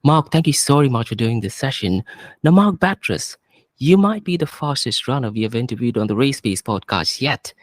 Mark, thank you so much for doing this session. Now, Mark Batres, you might be the fastest runner we have interviewed on the Race Base podcast yet.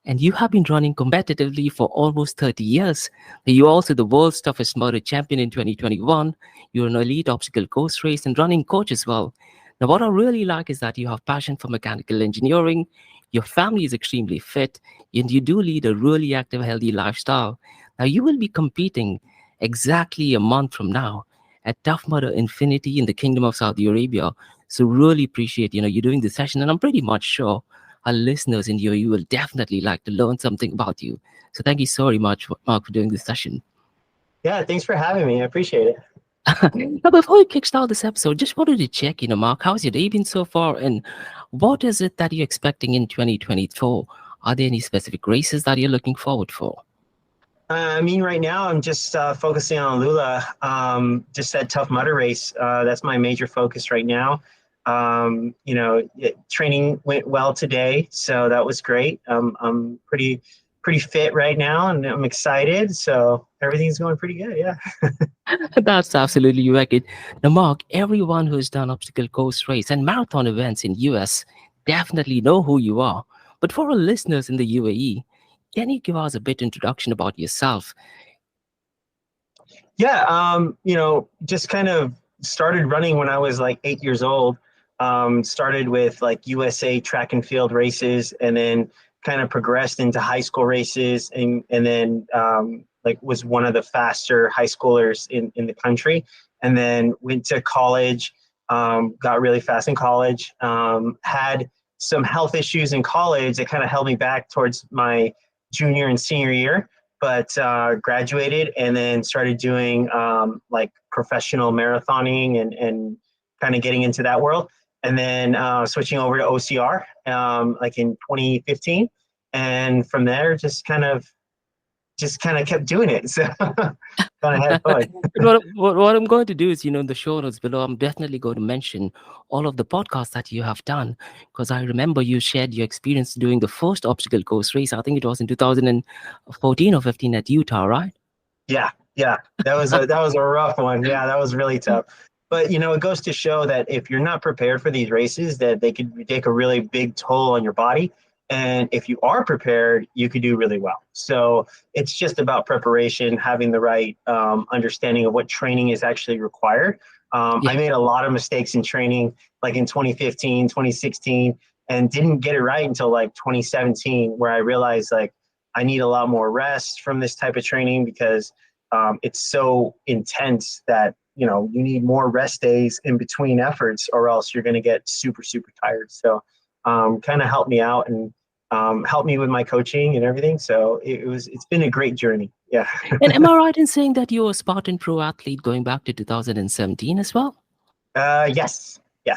And you have been running competitively for almost 30 years. You're also the world's toughest murder champion in 2021. You're an elite obstacle course race and running coach as well. Now, what I really like is that you have passion for mechanical engineering, your family is extremely fit, and you do lead a really active, healthy lifestyle. Now, you will be competing exactly a month from now at Tough Mudder Infinity in the Kingdom of Saudi Arabia. So really appreciate, you doing this session. And I'm pretty much sure our listeners in UAE will definitely like to learn something about you. So thank you so very much, Mark, for doing this session. Yeah, thanks for having me. I appreciate it. Now, before we kickstart this episode, just wanted to check, Mark, how's your day been so far? And what is it that you're expecting in 2024? Are there any specific races that you're looking forward for? Right now I'm just focusing on Lula. Just that Tough Mudder race. That's my major focus right now. Training went well today, so that was great. I'm pretty fit right now, and I'm excited. So everything's going pretty good. Yeah. That's absolutely wicked. Now, Mark, everyone who's done obstacle course race and marathon events in US definitely know who you are. But for our listeners in the UAE, can you give us a bit introduction about yourself? Yeah. Just kind of started running when I was like 8 years old. Started with like USA track and field races, and then kind of progressed into high school races, and then like was one of the faster high schoolers in the country, and then went to college, got really fast in college, had some health issues in college that kind of held me back towards my junior and senior year, but graduated and then started doing like professional marathoning and kind of getting into that world, and then switching over to OCR like in 2015, and from there just kind of kept doing it. So kind of had fun. What I'm going to do is, in the show notes below, I'm definitely going to mention all of the podcasts that you have done because I remember you shared your experience doing the first obstacle course race. I think it was in 2014 or 15 at Utah, right? Yeah, that was a rough one. Yeah, that was really tough. But it goes to show that if you're not prepared for these races, that they could take a really big toll on your body. And if you are prepared, you could do really well. So it's just about preparation, having the right understanding of what training is actually required. Yeah. I made a lot of mistakes in training, like in 2015, 2016, and didn't get it right until like 2017, where I realized like I need a lot more rest from this type of training because it's so intense that you need more rest days in between efforts, or else you're going to get super tired. So kind of helped me out and helped me with my coaching and everything. So it's been a great journey. Yeah. And am I right in saying that you're a Spartan pro athlete going back to 2017 as well? Yes. Yeah.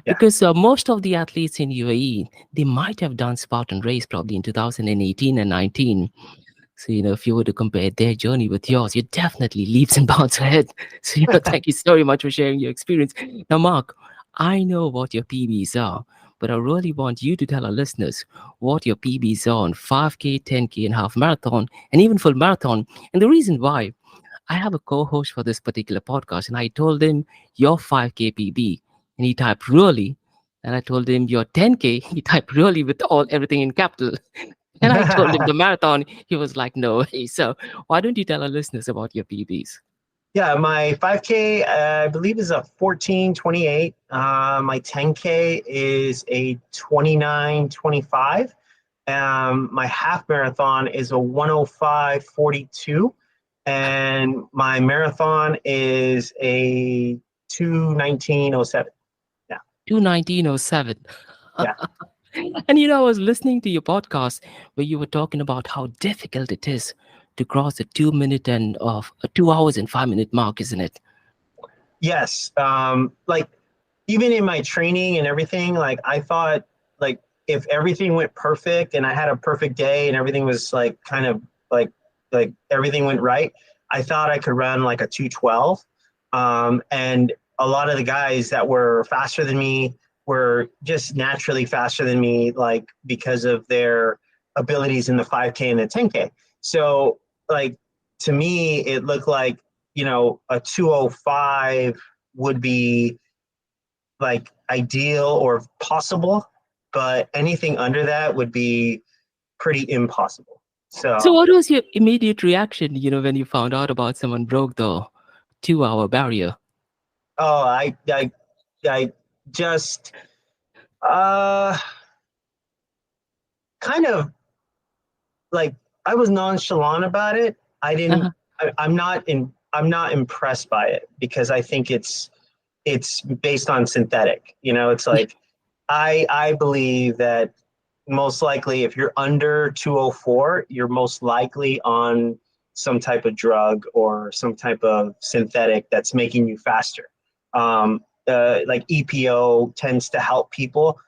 Because most of the athletes in UAE, they might have done Spartan race probably in 2018 and 19. So, if you were to compare their journey with yours, you're definitely leaps and bounds ahead. So, thank you so much for sharing your experience. Now, Mark, I know what your PBs are, but I really want you to tell our listeners what your PBs are on 5K, 10K, and half marathon, and even full marathon. And the reason why I have a co host for this particular podcast, and I told him your 5K PB, and he typed really. And I told him your 10K, he typed really with everything in capital. And I told him the marathon, he was like, no way. So why don't you tell our listeners about your PBs? Yeah, my 5K, I believe, is a 14:28. My 10K is a 29:25. My half marathon is a 105:42. And my marathon is a 2:19:07. Yeah. 21907. Yeah. And I was listening to your podcast where you were talking about how difficult it is to cross the 2 minute and of 2 hours and 5 minute mark, isn't it? Yes. Like even in my training and everything, like I thought like if everything went perfect and I had a perfect day and everything was like kind of like everything went right, I thought I could run like a 2:12. And a lot of the guys that were faster than me were just naturally faster than me, like because of their abilities in the 5K and the 10K. So like to me, it looked like a 205 would be like ideal or possible, but anything under that would be pretty impossible. So, So, what was your immediate reaction, when you found out about someone broke the 2 hour barrier? oh, I just uh, kind of like I was nonchalant about it. I didn't. Uh-huh. I'm not impressed by it because I think it's based on synthetic. It's Yeah, like I believe that most likely if you're under 204, you're most likely on some type of drug or some type of synthetic that's making you faster. Like EPO tends to help people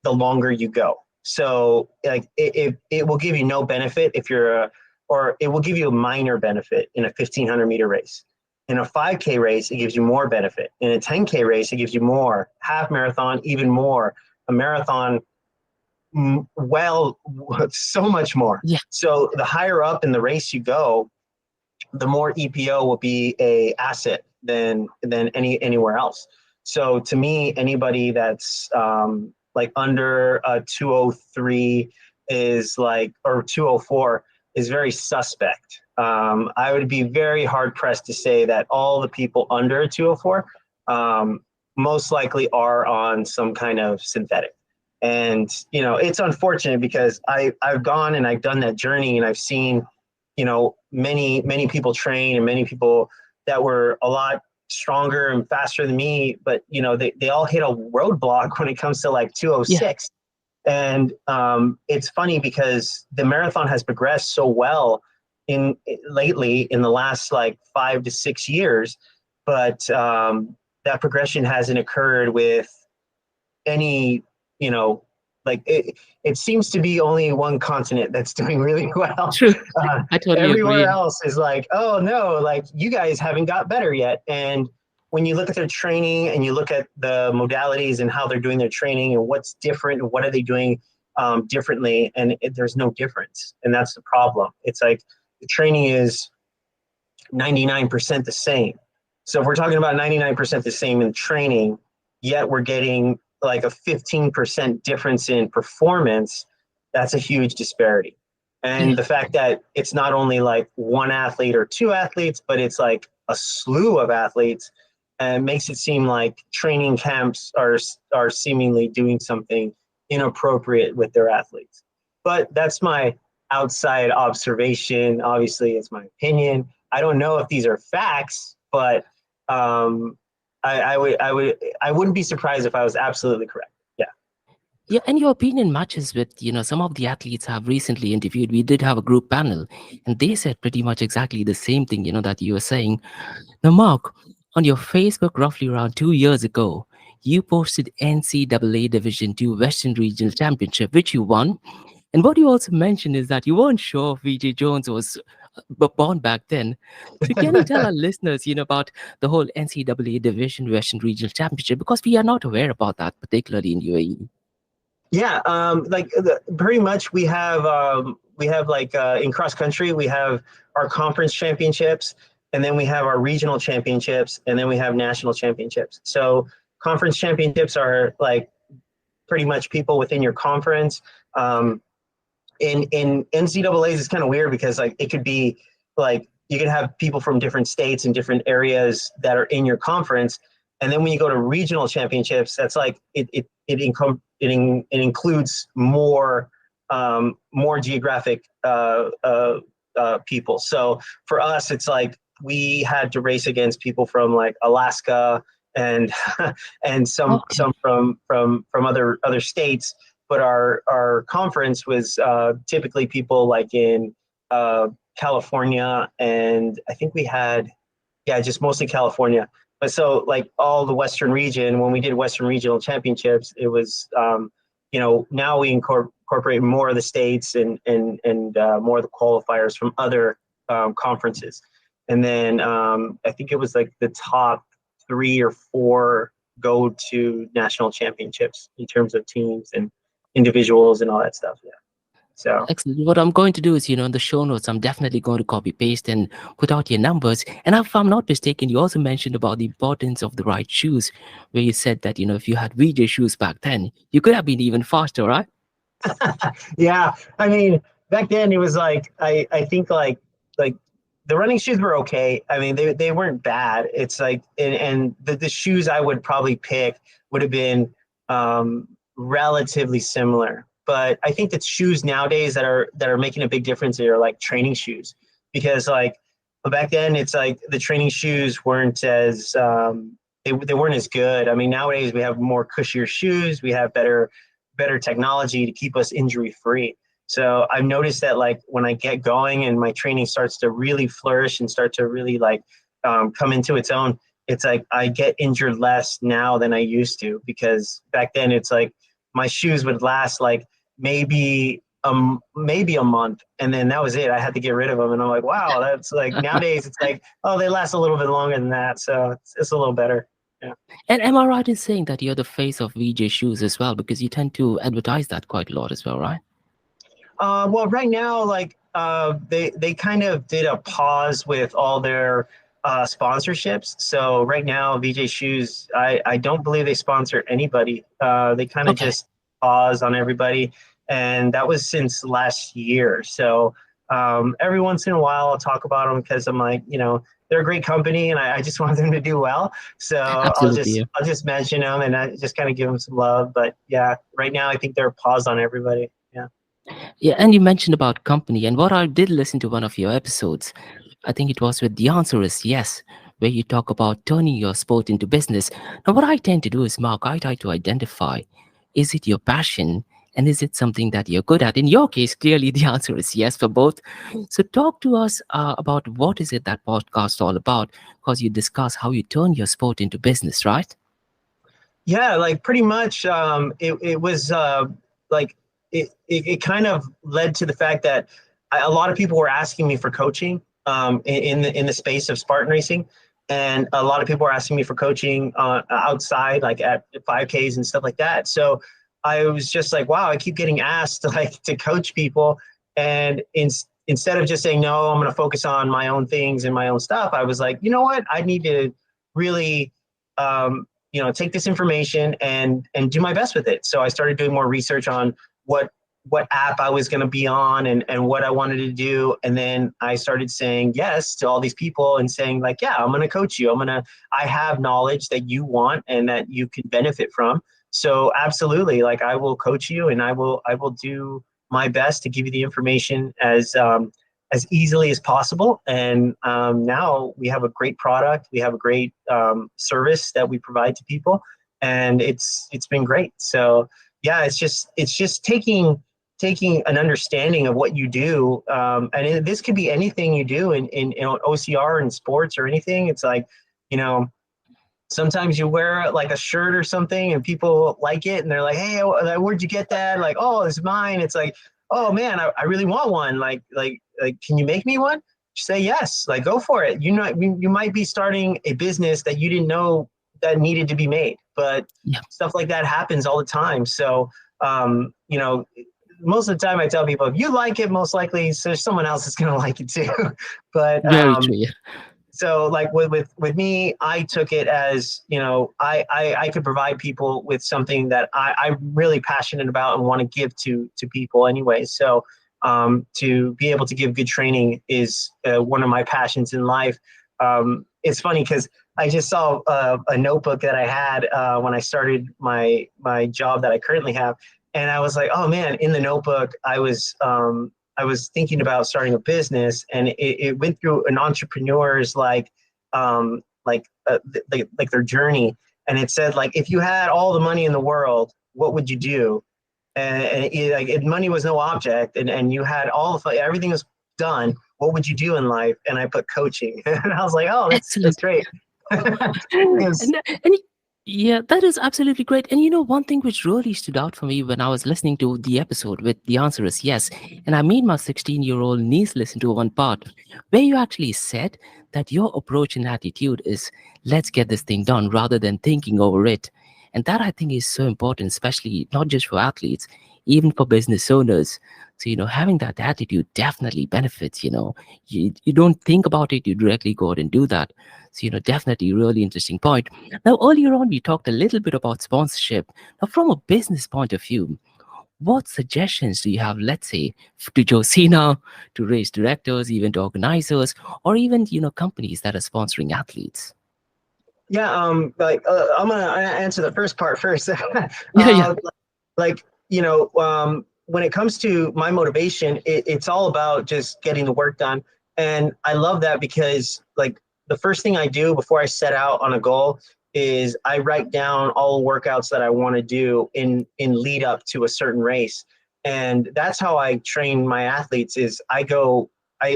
the longer you go. So like it will give you no benefit if or it will give you a minor benefit in a 1500-meter race. In a 5K race, it gives you more benefit. In a 10K race, it gives you more. Half marathon, even more. A marathon, well, so much more. yeah, So the higher up in the race you go, the more EPO will be a asset than anywhere else. So to me, anybody that's like under 203 is like, or 204 is very suspect. I would be very hard pressed to say that all the people under 204 most likely are on some kind of synthetic. And it's unfortunate because I've gone and I've done that journey and I've seen many people train and many people that were a lot stronger and faster than me, but they all hit a roadblock when it comes to like yeah, 206. And it's funny because the marathon has progressed so well in lately in the last like 5 to 6 years, but that progression hasn't occurred with any, you know, like it seems to be only one continent that's doing really well. true. Uh, I totally Everywhere agree. else is like, oh no, like you guys haven't got better yet. And when you look at their training and you look at the modalities and how they're doing their training and what's different and what are they doing differently, and there's no difference. And that's the problem. It's like the training is 99% the same. So if we're talking about 99% the same in training, yet we're getting like a 15% difference in performance, that's a huge disparity. Yeah. And the fact that it's not only like one athlete or two athletes, but it's like a slew of athletes, and makes it seem like training camps are seemingly doing something inappropriate with their athletes. But that's my outside observation. Obviously, it's my opinion. I don't know if these are facts, but um, I wouldn't be surprised if I was absolutely correct. Yeah. Yeah, and your opinion matches with, some of the athletes I've recently interviewed. We did have a group panel, and they said pretty much exactly the same thing, that you were saying. Now, Mark, on your Facebook roughly around 2 years ago, you posted NCAA Division II Western Regional Championship, which you won. And what you also mentioned is that you weren't sure if VJ Jones was born back then. So can you tell our listeners, about the whole NCAA Division Western Regional Championship? Because we are not aware about that, particularly in UAE. Yeah, like pretty much we have like in cross country we have our conference championships, and then we have our regional championships, and then we have national championships. So conference championships are like pretty much people within your conference. In NCAA's it's kind of weird because like it could be like you could have people from different states and different areas that are in your conference, and then when you go to regional championships, that's like it includes more geographic people. So for us, it's like we had to race against people from like Alaska and and Okay. some from other states, but our conference was typically people like in California, and I think we had just mostly California. But so like all the Western region, when we did Western Regional Championships, it was now we incorporate more of the states and more of the qualifiers from other conferences, and then I think it was like the top 3 or 4 go to national championships in terms of teams and individuals and all that stuff. Yeah. So Excellent. What I'm going to do is, in the show notes, I'm definitely going to copy paste and put out your numbers. And if I'm not mistaken, you also mentioned about the importance of the right shoes, where you said that, if you had VJ shoes back then, you could have been even faster, right? yeah, I mean, back then it was like I think like the running shoes were okay. I mean, they weren't bad. It's like and the shoes I would probably pick would have been relatively similar. But I think that shoes nowadays that are making a big difference are like training shoes, because like back then it's like the training shoes weren't as they weren't as good. I mean, nowadays we have more cushier shoes. We have better technology to keep us injury free. So I've noticed that like when I get going and my training starts to really flourish and start to really like come into its own, it's like I get injured less now than I used to, because back then it's like my shoes would last like maybe a month, and then that was it. I had to get rid of them, and I'm like, wow, that's like nowadays it's like, oh, they last a little bit longer than that, so it's a little better. Yeah. And am I right in saying that you're the face of VJ shoes as well? Because you tend to advertise that quite a lot as well, right? Well, right now, like they kind of did a pause with all their sponsorships. So right now, VJ Shoes, I don't believe they sponsor anybody. They kind of Okay. just pause on everybody, and that was since last year. So every once in a while, I'll talk about them because I'm like, they're a great company, and I just want them to do well. So I'll Absolutely. just Yeah. I'll just mention them, and I just kind of give them some love. But yeah, right now, I think they're paused on everybody. Yeah. Yeah, and you mentioned about company, and what I did listen to one of your episodes. I think it was with The Answer Is Yes, where you talk about turning your sport into business. Now, what I tend to do is, Mark, I try to identify, is it your passion and is it something that you're good at? In your case, clearly the answer is yes for both. So talk to us about what is it that podcast all about, because you discuss how you turn your sport into business, right? Yeah, like pretty much it was like it kind of led to the fact that a lot of people were asking me for coaching in the space of Spartan racing, and a lot of people were asking me for coaching outside, like at 5Ks and stuff like that. So I was just like, wow, I keep getting asked like to coach people, and instead of just saying no, I'm going to focus on my own things and my own stuff, I was like, you know what, I need to really take this information and do my best with it. So I started doing more research on what app I was going to be on and what I wanted to do. And then I started saying yes to all these people and saying like, yeah, I'm going to coach you. I have knowledge that you want and that you can benefit from. So absolutely, like I will coach you, and I will do my best to give you the information as easily as possible. And now we have a great product. We have a great service that we provide to people, and it's been great. So yeah, it's just taking an understanding of what you do, and this could be anything you do in OCR and sports or anything. It's like, you know, sometimes you wear like a shirt or something and people like it and they're like, hey, where'd you get that? Like, oh, it's mine. It's like, oh man, I really want one. Like, can you make me one? Say yes, like go for it. You might be starting a business that you didn't know that needed to be made, but Yeah, stuff like that happens all the time. So most of the time I tell people, if you like it, most likely so someone else is going to like it too. But very true. Yeah. so like with me, I took it as, I could provide people with something that I'm really passionate about and want to give to people anyway. So to be able to give good training is one of my passions in life. It's funny because I just saw a notebook that I had when I started my job that I currently have, and I was like, oh man, in the notebook I was thinking about starting a business, and it went through an entrepreneur's like their journey, and it said like, if you had all the money in the world, what would you do? And money was no object, and you had everything was done. What would you do in life? And I put coaching, and I was like, oh, that's Excellent. great. Yes. And yeah, that is absolutely great. And one thing which really stood out for me when I was listening to the episode with the answer is yes, and I made my 16-year-old niece listen to one part where you actually said that your approach and attitude is let's get this thing done rather than thinking over it. And that I think is so important, especially not just for athletes, even for business owners. So, having that attitude definitely benefits, you don't think about it, you directly go out and do that. So, definitely really interesting point. Now, earlier on, we talked a little bit about sponsorship. Now, from a business point of view, what suggestions do you have, let's say, to Josina, to race directors, event organizers, or even, companies that are sponsoring athletes? Yeah, I'm gonna answer the first part first. Yeah, yeah. Like when it comes to my motivation, it's all about just getting the work done, and I love that because like the first thing I do before I set out on a goal is I write down all the workouts that I want to do in lead up to a certain race, and that's how I train my athletes. Is I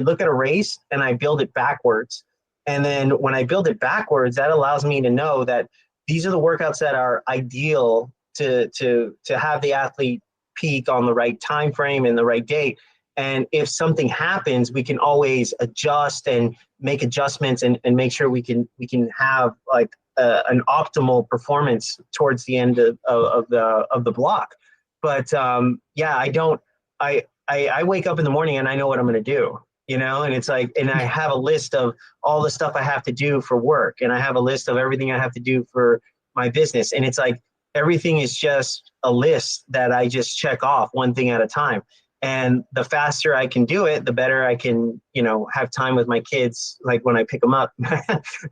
look at a race and I build it backwards, and then when I build it backwards, that allows me to know that these are the workouts that are ideal to have the athlete peak on the right time frame and the right date. And if something happens, we can always adjust and make adjustments and make sure we can have like an optimal performance towards the end of the block. But yeah, I wake up in the morning and I know what I'm going to do, and it's like, and I have a list of all the stuff I have to do for work, and I have a list of everything I have to do for my business, and it's like everything is just a list that I just check off one thing at a time. And the faster I can do it, the better I can, have time with my kids, like when I pick them up, and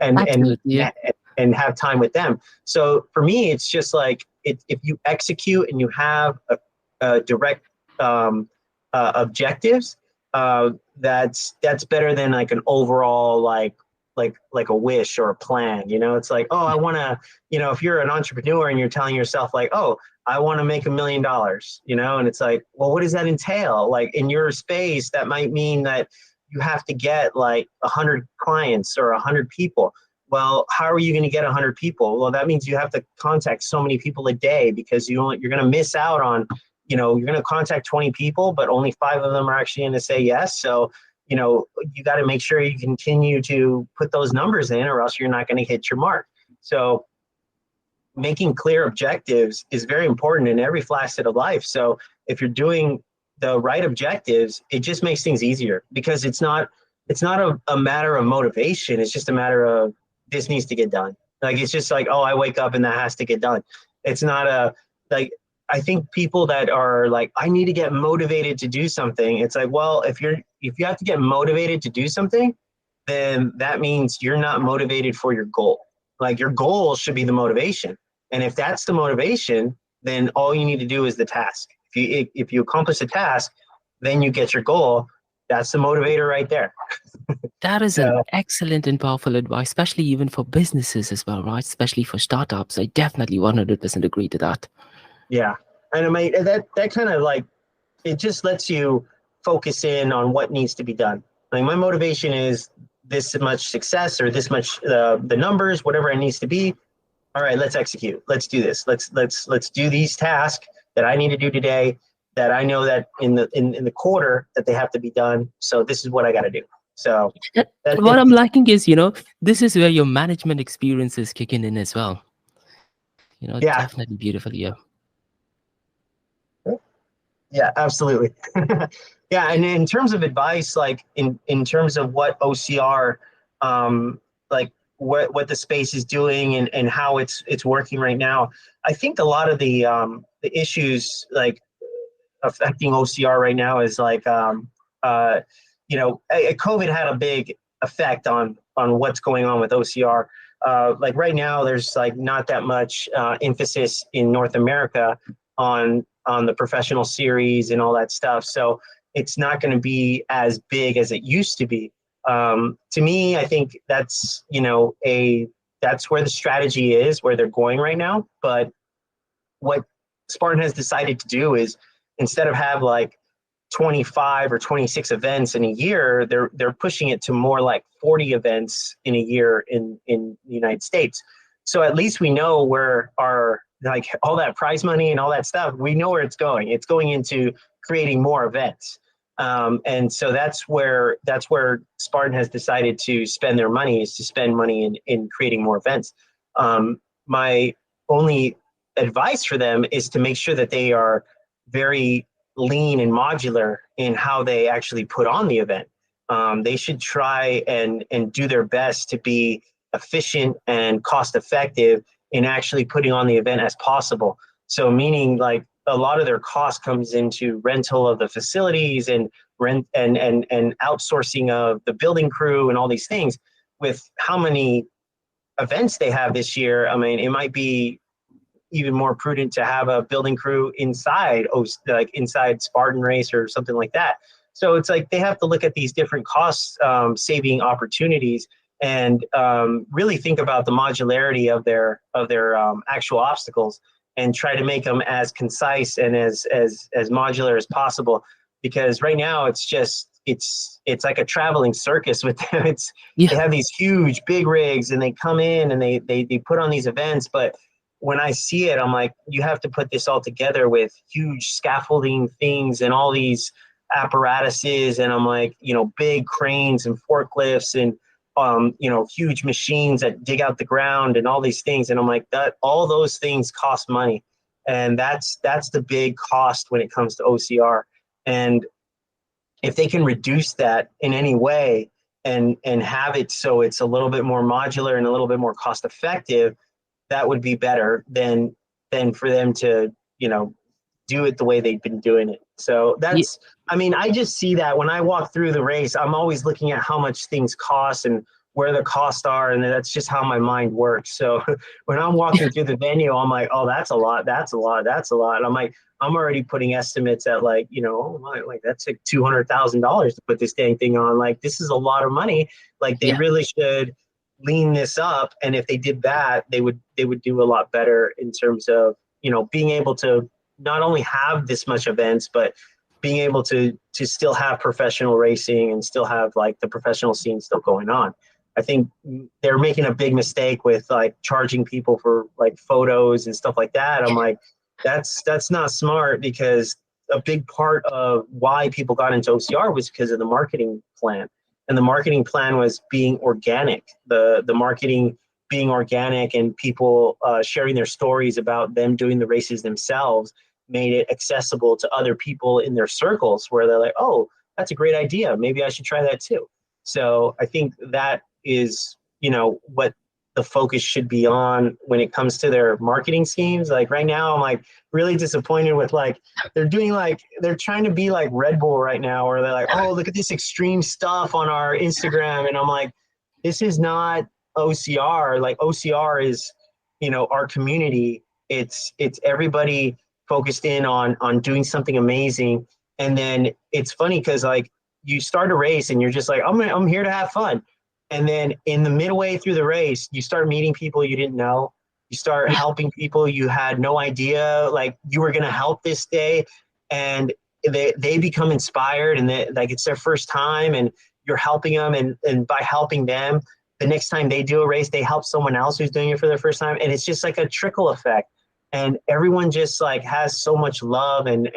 and Absolutely. Yeah. and have time with them. So for me, it's just like if you execute and you have a direct objectives, that's better than like an overall like a wish or a plan. It's like, oh, I want to, if you're an entrepreneur and you're telling yourself like, oh, I want to make $1 million, and it's like, well, what does that entail? Like in your space, that might mean that you have to get like 100 clients or 100 people. Well, how are you going to get 100 people? Well, that means you have to contact so many people a day, because you're going to miss out on, you're going to contact 20 people, but only 5 of them are actually going to say yes. So, you got to make sure you continue to put those numbers in, or else you're not going to hit your mark. So making clear objectives is very important in every facet of life. So if you're doing the right objectives, it just makes things easier, because it's not a matter of motivation. It's just a matter of, this needs to get done. Like, it's just like, oh, I wake up and that has to get done. It's not like, I think people that are like, I need to get motivated to do something. It's like, well, if you have to get motivated to do something, then that means you're not motivated for your goal. Like, your goal should be the motivation. And if that's the motivation, then all you need to do is the task. If you accomplish the task, then you get your goal. That's the motivator right there. That is an So excellent and powerful advice, especially even for businesses as well, right? Especially for startups. I definitely 100% agree to that. yeah, and I mean that kind of like, it just lets you focus in on what needs to be done. Like, my motivation is this much success, or this much the numbers, whatever it needs to be. All right, let's execute. Let's do this. Let's do these tasks that I need to do today, that I know that in the quarter that they have to be done. So this is what I got to do. So And that and what I'm liking is, this is where your management experience is kicking in as well. yeah, Definitely beautiful. Yeah. yeah, absolutely. Yeah, and in terms of advice, like in terms of what OCR, like what the space is doing, and how it's working right now, I think a lot of the issues like affecting OCR right now is like, COVID had a big effect on what's going on with OCR. Like right now, there's like not that much emphasis in North America on the professional series and all that stuff. So it's not going to be as big as it used to be. To me, I think that's where the strategy is, where they're going right now. But what Spartan has decided to do is, instead of have like 25 or 26 events in a year, they're pushing it to more like 40 events in a year in the United States. So at least we know where our, like, all that prize money and all that stuff, we know where it's going. It's going into creating more events. And so that's where Spartan has decided to spend their money, is to spend money in creating more events. My only advice for them is to make sure that they are very lean and modular in how they actually put on the event. They should try and do their best to be efficient and cost effective in actually putting on the event as possible. So meaning like a lot of their cost comes into rental of the facilities and rent and outsourcing of the building crew and all these things. With how many events they have this year, I mean, it might be even more prudent to have a building crew inside, like inside Spartan race or something like that. So it's like they have to look at these different cost saving opportunities and really think about the modularity of their actual obstacles and try to make them as concise and as modular as possible. Because right now it's like a traveling circus with them. They Yeah. have these huge big rigs and they come in and they put on these events, but when I see it, I'm like, you have to put this all together with huge scaffolding things and all these apparatuses. And I'm like, big cranes and forklifts and, huge machines that dig out the ground and all these things. And I'm like, that all those things cost money. And that's the big cost when it comes to OCR. And if they can reduce that in any way and have it so it's a little bit more modular and a little bit more cost effective, that would be better than for them to do it the way they've been doing it. So Yeah. that's, I mean, I just see that when I walk through the race, I'm always looking at how much things cost and where the costs are, and that's just how my mind works. So when I'm walking through the venue, I'm like, oh, that's a lot, that's a lot, that's a lot. I'm like, I'm already putting estimates at like, like that's like $200,000 to put this dang thing on. Like, this is a lot of money. Like, they Yeah. really should lean this up. And if they did that, they would do a lot better in terms of, being able to not only have this much events, but being able to still have professional racing and still have like the professional scene still going on. I think they're making a big mistake with like charging people for like photos and stuff like that. I'm like, that's not smart, because a big part of why people got into OCR was because of the marketing plan. And the marketing plan was being organic, the marketing being organic, and people sharing their stories about them doing the races themselves made it accessible to other people in their circles, where they're like, oh, that's a great idea. Maybe I should try that too. So I think that is, what the focus should be on when it comes to their marketing schemes. Like right now, I'm like really disappointed with like, they're trying to be like Red Bull right now, where they're like, oh, look at this extreme stuff on our Instagram. And I'm like, this is not OCR. Like OCR is, our community. It's everybody focused in on doing something amazing. And then it's funny because like you start a race and you're just like, I'm here to have fun. And then in the midway through the race, you start meeting people you didn't know. You start Yeah. helping people you had no idea like you were going to help this day. And they become inspired, and like it's their first time, and you're helping them. And by helping them, the next time they do a race, they help someone else who's doing it for their first time. And it's just like a trickle effect. And everyone just like has so much love and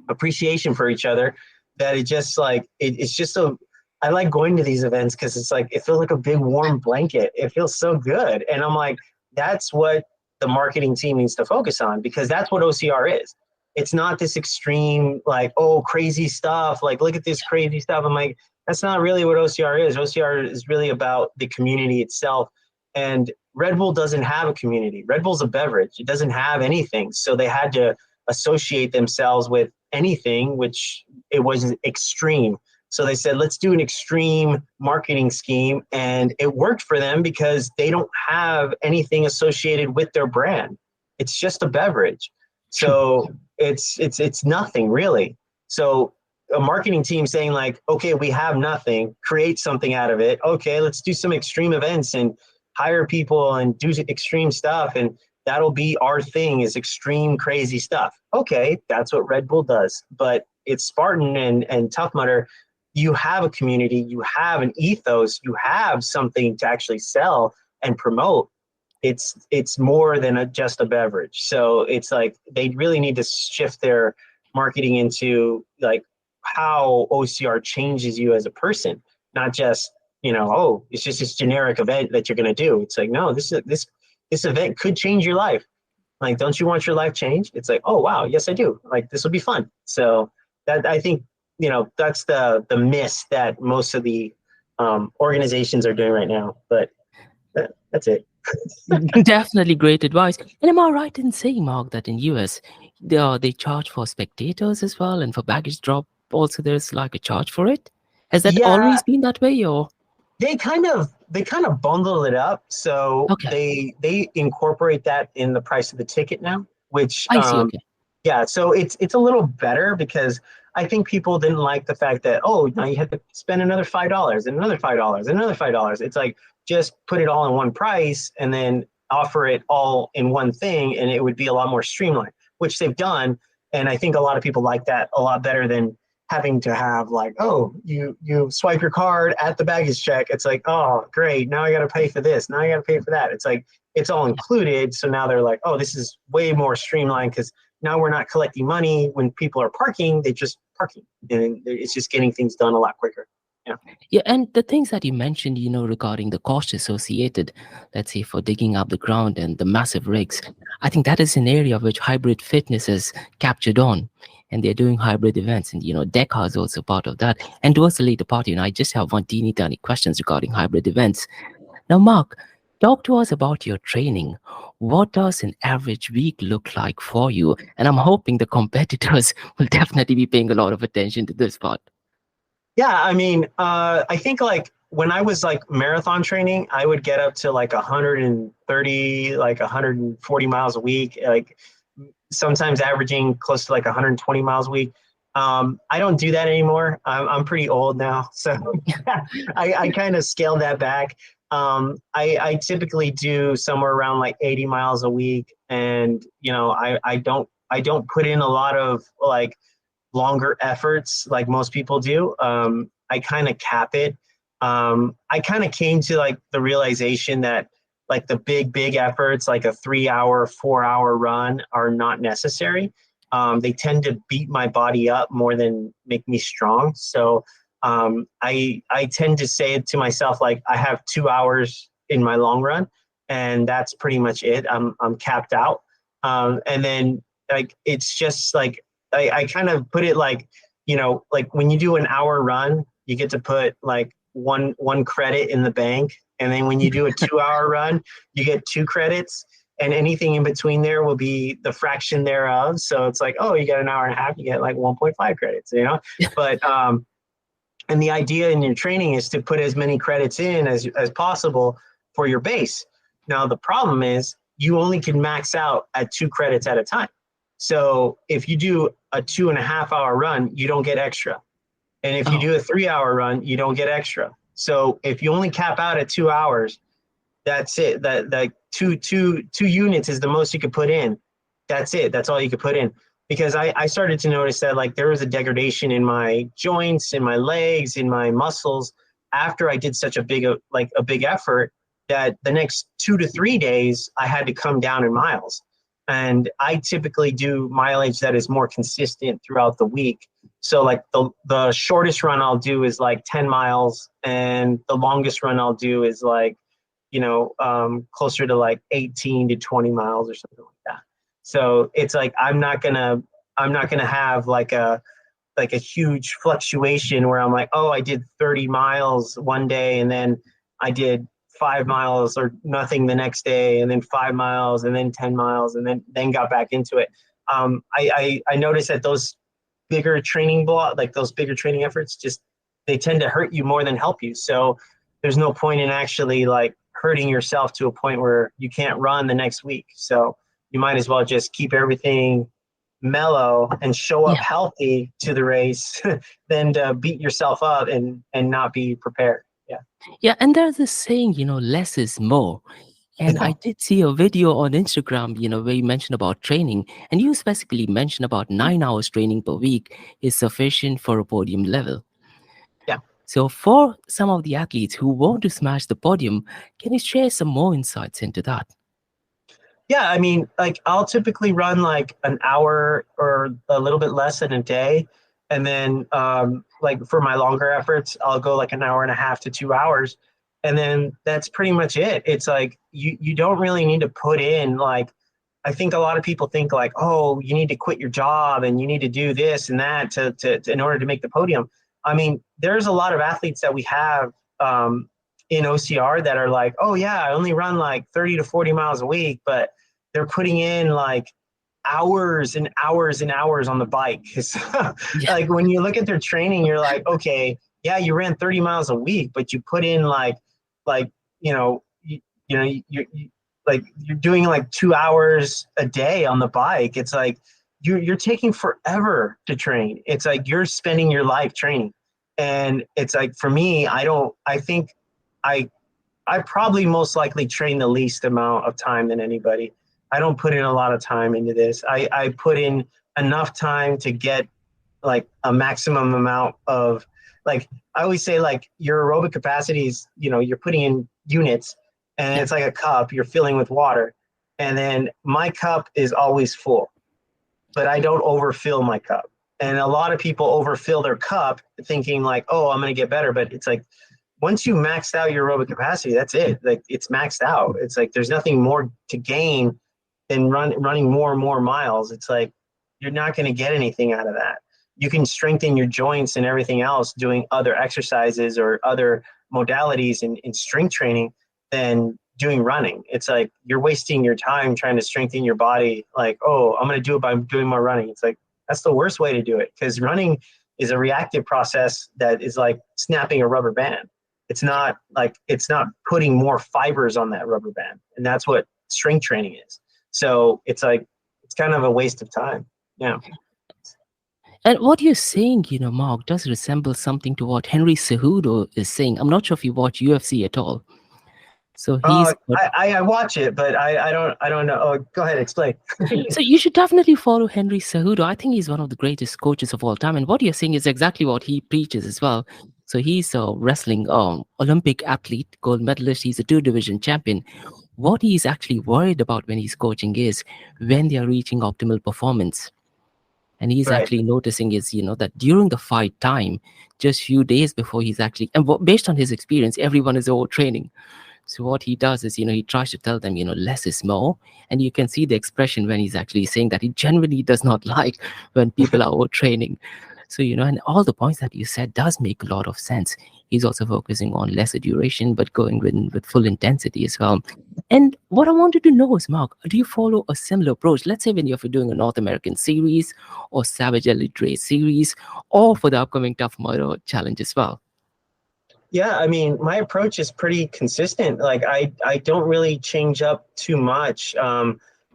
appreciation for each other that it just like it's just so I like going to these events because it's like it feels like a big warm blanket. It feels so good. And I'm like, that's what the marketing team needs to focus on, because that's what OCR is. It's not this extreme like, oh, crazy stuff, like look at this crazy stuff. I'm like, that's not really what OCR is. OCR is really about the community itself. And Red Bull doesn't have a community. Red Bull's a beverage. It doesn't have anything. So they had to associate themselves with anything, which it was extreme. So they said, let's do an extreme marketing scheme. And it worked for them because they don't have anything associated with their brand. It's just a beverage. True. So it's nothing really. So a marketing team saying like, okay, we have nothing, create something out of it. Okay, let's do some extreme events and hire people and do extreme stuff. And that'll be our thing, is extreme, crazy stuff. Okay, that's what Red Bull does. But it's Spartan and Tough Mudder. You have a community, you have an ethos, you have something to actually sell and promote. It's more than just a beverage. So it's like they really need to shift their marketing into like how OCR changes you as a person, not just oh, it's just this generic event that you're going to do. It's like, no, this event could change your life. Like, don't you want your life changed? It's like, oh wow, yes I do. Like this will be fun. So that I think that's the miss that most of the organizations are doing right now. But that's it. Definitely great advice. And am I right in saying, Mark, that in US they charge for spectators as well, and for baggage drop also there's like a charge for it? Has that Yeah, always been that way, or they kind of bundle it up, so okay? they incorporate that in the price of the ticket now, which I see. Okay. yeah, so it's a little better because I think people didn't like the fact that, oh, now you have to spend another $5 and another $5 and another $5. It's like just put it all in one price and then offer it all in one thing, and it would be a lot more streamlined, which they've done. And I think a lot of people like that a lot better than having to have like, oh, you swipe your card at the baggage check. It's like, oh, great, now I got to pay for this, now I got to pay for that. It's like it's all included. So now they're like, oh, this is way more streamlined because now we're not collecting money when people are parking, they just parking, and it's just getting things done a lot quicker. Yeah. Yeah, and the things that you mentioned, regarding the cost associated, let's say for digging up the ground and the massive rigs, I think that is an area which hybrid fitness has captured on. And they're doing hybrid events, and DECA is also part of that. And towards the later part, I just have one teeny tiny questions regarding hybrid events. Now, Mark, talk to us about your training. What does an average week look like for you? And I'm hoping the competitors will definitely be paying a lot of attention to this part. Yeah, I mean, I think like when I was like marathon training, I would get up to like 130, like 140 miles a week, like sometimes averaging close to like 120 miles a week. I don't do that anymore. I'm pretty old now, so I kind of scaled that back. I typically do somewhere around like 80 miles a week, and I don't put in a lot of like longer efforts like most people do. I kind of cap it. I kind of came to like the realization that like the big efforts, like a 3 hour, 4 hour run, are not necessary. They tend to beat my body up more than make me strong. So I tend to say it to myself like I have 2 hours in my long run, and that's pretty much it. I'm capped out, and then like it's just like I kind of put it like, like when you do an hour run, you get to put like one credit in the bank. And then when you do a 2 hour run, you get 2 credits. And anything in between there will be the fraction thereof. So it's like, oh, you got an hour and a half, you get like 1.5 credits, But and the idea in your training is to put as many credits in as possible for your base. Now the problem is you only can max out at 2 credits at a time. So if you do a 2.5 hour run, you don't get extra. And if you Oh, do a 3 hour run, you don't get extra. So if you only cap out at 2 hours, that's it. That two units is the most you could put in. That's it. That's all you could put in. Because I started to notice that like there was a degradation in my joints, in my legs, in my muscles after I did such a big effort, that the next 2 to 3 days I had to come down in miles. And I typically do mileage that is more consistent throughout the week. So like the shortest run I'll do is like 10 miles, and the longest run I'll do is like, closer to like 18 to 20 miles or something like that. So it's like I'm not gonna have like a huge fluctuation where I'm like, oh, I did 30 miles one day, and then I did 5 miles or nothing the next day, and then 5 miles, and then 10 miles, and then got back into it. I noticed that those bigger training efforts, just they tend to hurt you more than help you. So there's no point in actually like hurting yourself to a point where you can't run the next week. So you might as well just keep everything mellow and show up yeah. healthy to the race than to beat yourself up and not be prepared. Yeah. Yeah, and there's this saying, less is more. And I did see a video on Instagram, where you mentioned about training, and you specifically mentioned about 9 hours training per week is sufficient for a podium level. Yeah. So, for some of the athletes who want to smash the podium, can you share some more insights into that? Yeah, I mean, like I'll typically run like an hour or a little bit less in a day. And then like for my longer efforts, I'll go like an hour and a half to 2 hours. And then that's pretty much it. It's like you don't really need to put in like I think a lot of people think like, oh, you need to quit your job and you need to do this and that to in order to make the podium. I mean, there's a lot of athletes that we have in OCR that are like, oh yeah, I only run like 30 to 40 miles a week, but they're putting in like hours and hours and hours on the bike. Yeah. Like when you look at their training, you're like, okay, yeah, you ran 30 miles a week, but you put in like you know, you know, like you're doing like 2 hours a day on the bike. It's like you're taking forever to train. It's like you're spending your life training, and it's like for me, I don't. I think I I probably most likely train the least amount of time than anybody. I don't put in a lot of time into this. I put in enough time to get like a maximum amount of like I always say like your aerobic capacities, you're putting in units and Yeah. it's like a cup you're filling with water. And then my cup is always full, but I don't overfill my cup. And a lot of people overfill their cup thinking like, oh, I'm going to get better. But it's like once you maxed out your aerobic capacity, that's it. Like it's maxed out. It's like there's nothing more to gain than running more and more miles. It's like you're not going to get anything out of that. You can strengthen your joints and everything else doing other exercises or other modalities in strength training than doing running. It's like you're wasting your time trying to strengthen your body. Like, oh, I'm going to do it by doing more running. It's like that's the worst way to do it because running is a reactive process that is like snapping a rubber band. It's not putting more fibers on that rubber band, and that's what strength training is. So it's like it's kind of a waste of time. Yeah. And what you're saying, Mark, does resemble something to what Henry Cejudo is saying. I'm not sure if you watch UFC at all. So he's I watch it, but I don't know. Oh, go ahead, explain. so you should definitely follow Henry Cejudo. I think he's one of the greatest coaches of all time. And what you're saying is exactly what he preaches as well. So he's a wrestling Olympic athlete, gold medalist. He's a two-division champion. What he's actually worried about when he's coaching is when they are reaching optimal performance. And he's Right. actually noticing is, that during the fight time, just few days before he's actually, and based on his experience, everyone is overtraining. So what he does is, he tries to tell them, less is more. And you can see the expression when he's actually saying that he genuinely does not like when people are overtraining. So, and all the points that you said does make a lot of sense. He's also focusing on lesser duration, but going with full intensity as well. And what I wanted to know is, Mark, do you follow a similar approach? Let's say when you're doing a North American series or Savage Elite Race series, or for the upcoming Tough Mudder challenge as well. Yeah, I mean, my approach is pretty consistent. Like I don't really change up too much.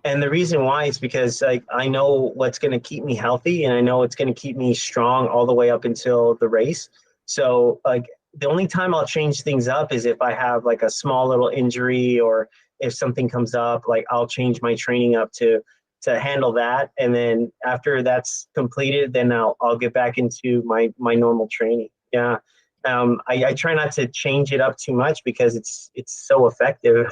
And the reason why is because like I know what's going to keep me healthy and I know it's going to keep me strong all the way up until the race. So like the only time I'll change things up is if I have like a small little injury or if something comes up, like I'll change my training up to handle that. And then after that's completed, then I'll get back into my normal training. Yeah. I try not to change it up too much because it's so effective.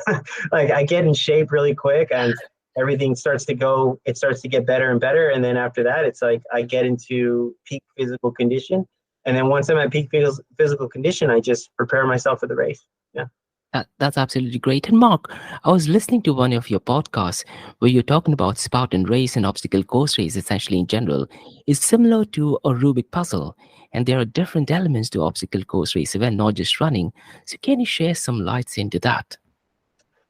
Like I get in shape really quick and everything starts to go, it starts to get better and better. And then after that, it's like I get into peak physical condition. And then once I'm at peak physical condition, I just prepare myself for the race. Yeah. That's absolutely great. And Mark, I was listening to one of your podcasts where you're talking about Spartan race and obstacle course race, essentially in general, is similar to a Rubik puzzle. And there are different elements to obstacle course race event, not just running. So can you share some lights into that?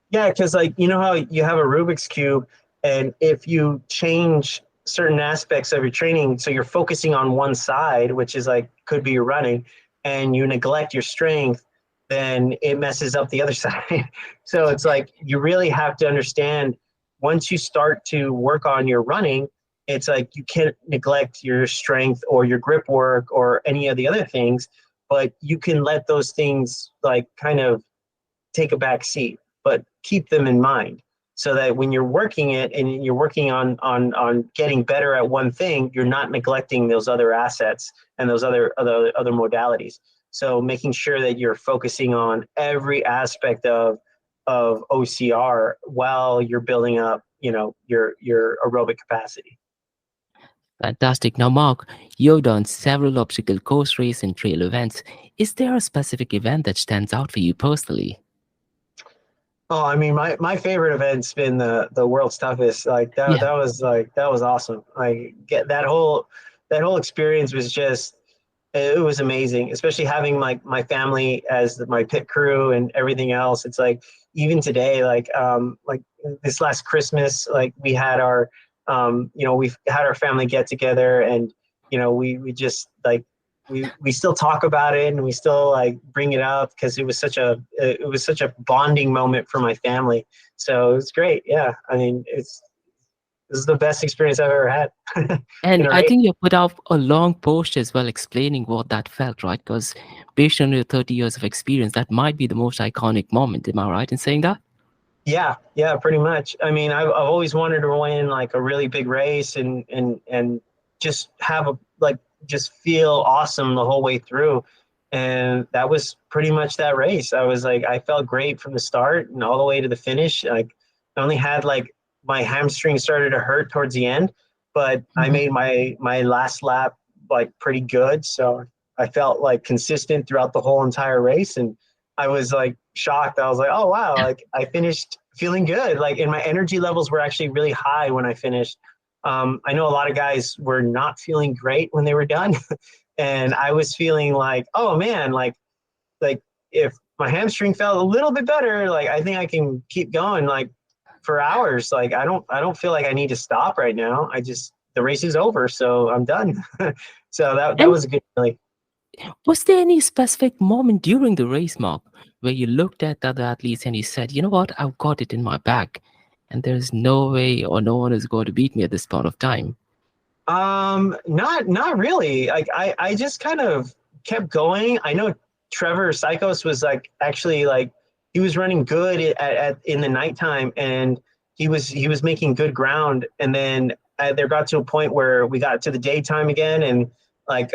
Yeah, because like you know how you have a Rubik's cube, and if you change certain aspects of your training, so you're focusing on one side, which is like could be your running, and you neglect your strength, then it messes up the other side. So it's like you really have to understand once you start to work on your running, it's like you can't neglect your strength or your grip work or any of the other things, but you can let those things like kind of take a back seat, but keep them in mind so that when you're working it and you're working on getting better at one thing, you're not neglecting those other assets and those other modalities. So making sure that you're focusing on every aspect of OCR while you're building up, your aerobic capacity. Fantastic. Now, Mark, you've done several obstacle course race and trail events. Is there a specific event that stands out for you personally? Oh, I mean, my favorite event's been the world's toughest. Like Yeah. that was awesome. Like get that whole experience was just it was amazing, especially having my family as my pit crew and everything else. It's like even today, like this last Christmas, like we had our you know we've had our family get together, and you know we just like we still talk about it, and we still like bring it up because it was such a bonding moment for my family. So it was great. Yeah, I mean this is the best experience I've ever had in And a I race. think you put out a long post as well explaining what that felt, right? Because based on your 30 years of experience, that might be the most iconic moment. Am I right in saying that? Yeah, yeah, pretty much. I mean, I've always wanted to win like a really big race and just have a like just feel awesome the whole way through. And that was pretty much that race. I was like, I felt great from the start and all the way to the finish. Like, I only had like my hamstring started to hurt towards the end, but I Mhm. made my last lap like pretty good. So I felt like consistent throughout the whole entire race, and I was like shocked. I was like, oh wow, like I finished feeling good. Like, and my energy levels were actually really high when I finished. I know a lot of guys were not feeling great when they were done, and I was feeling like, oh man, like if my hamstring felt a little bit better, like I think I can keep going like for hours. Like I don't feel like I need to stop right now. I just the race is over, so I'm done. So that And was a good feeling. was there any specific moment during the race, Mark, where you looked at the other athletes and you said, you know what, I've got it in my bag, and there's no way or no one is going to beat me at this point of time? Not really. Like I just kind of kept going. I know Trevor Psychos was like actually like he was running good at in the nighttime, and he was making good ground. And then there got to a point where we got to the daytime again, and like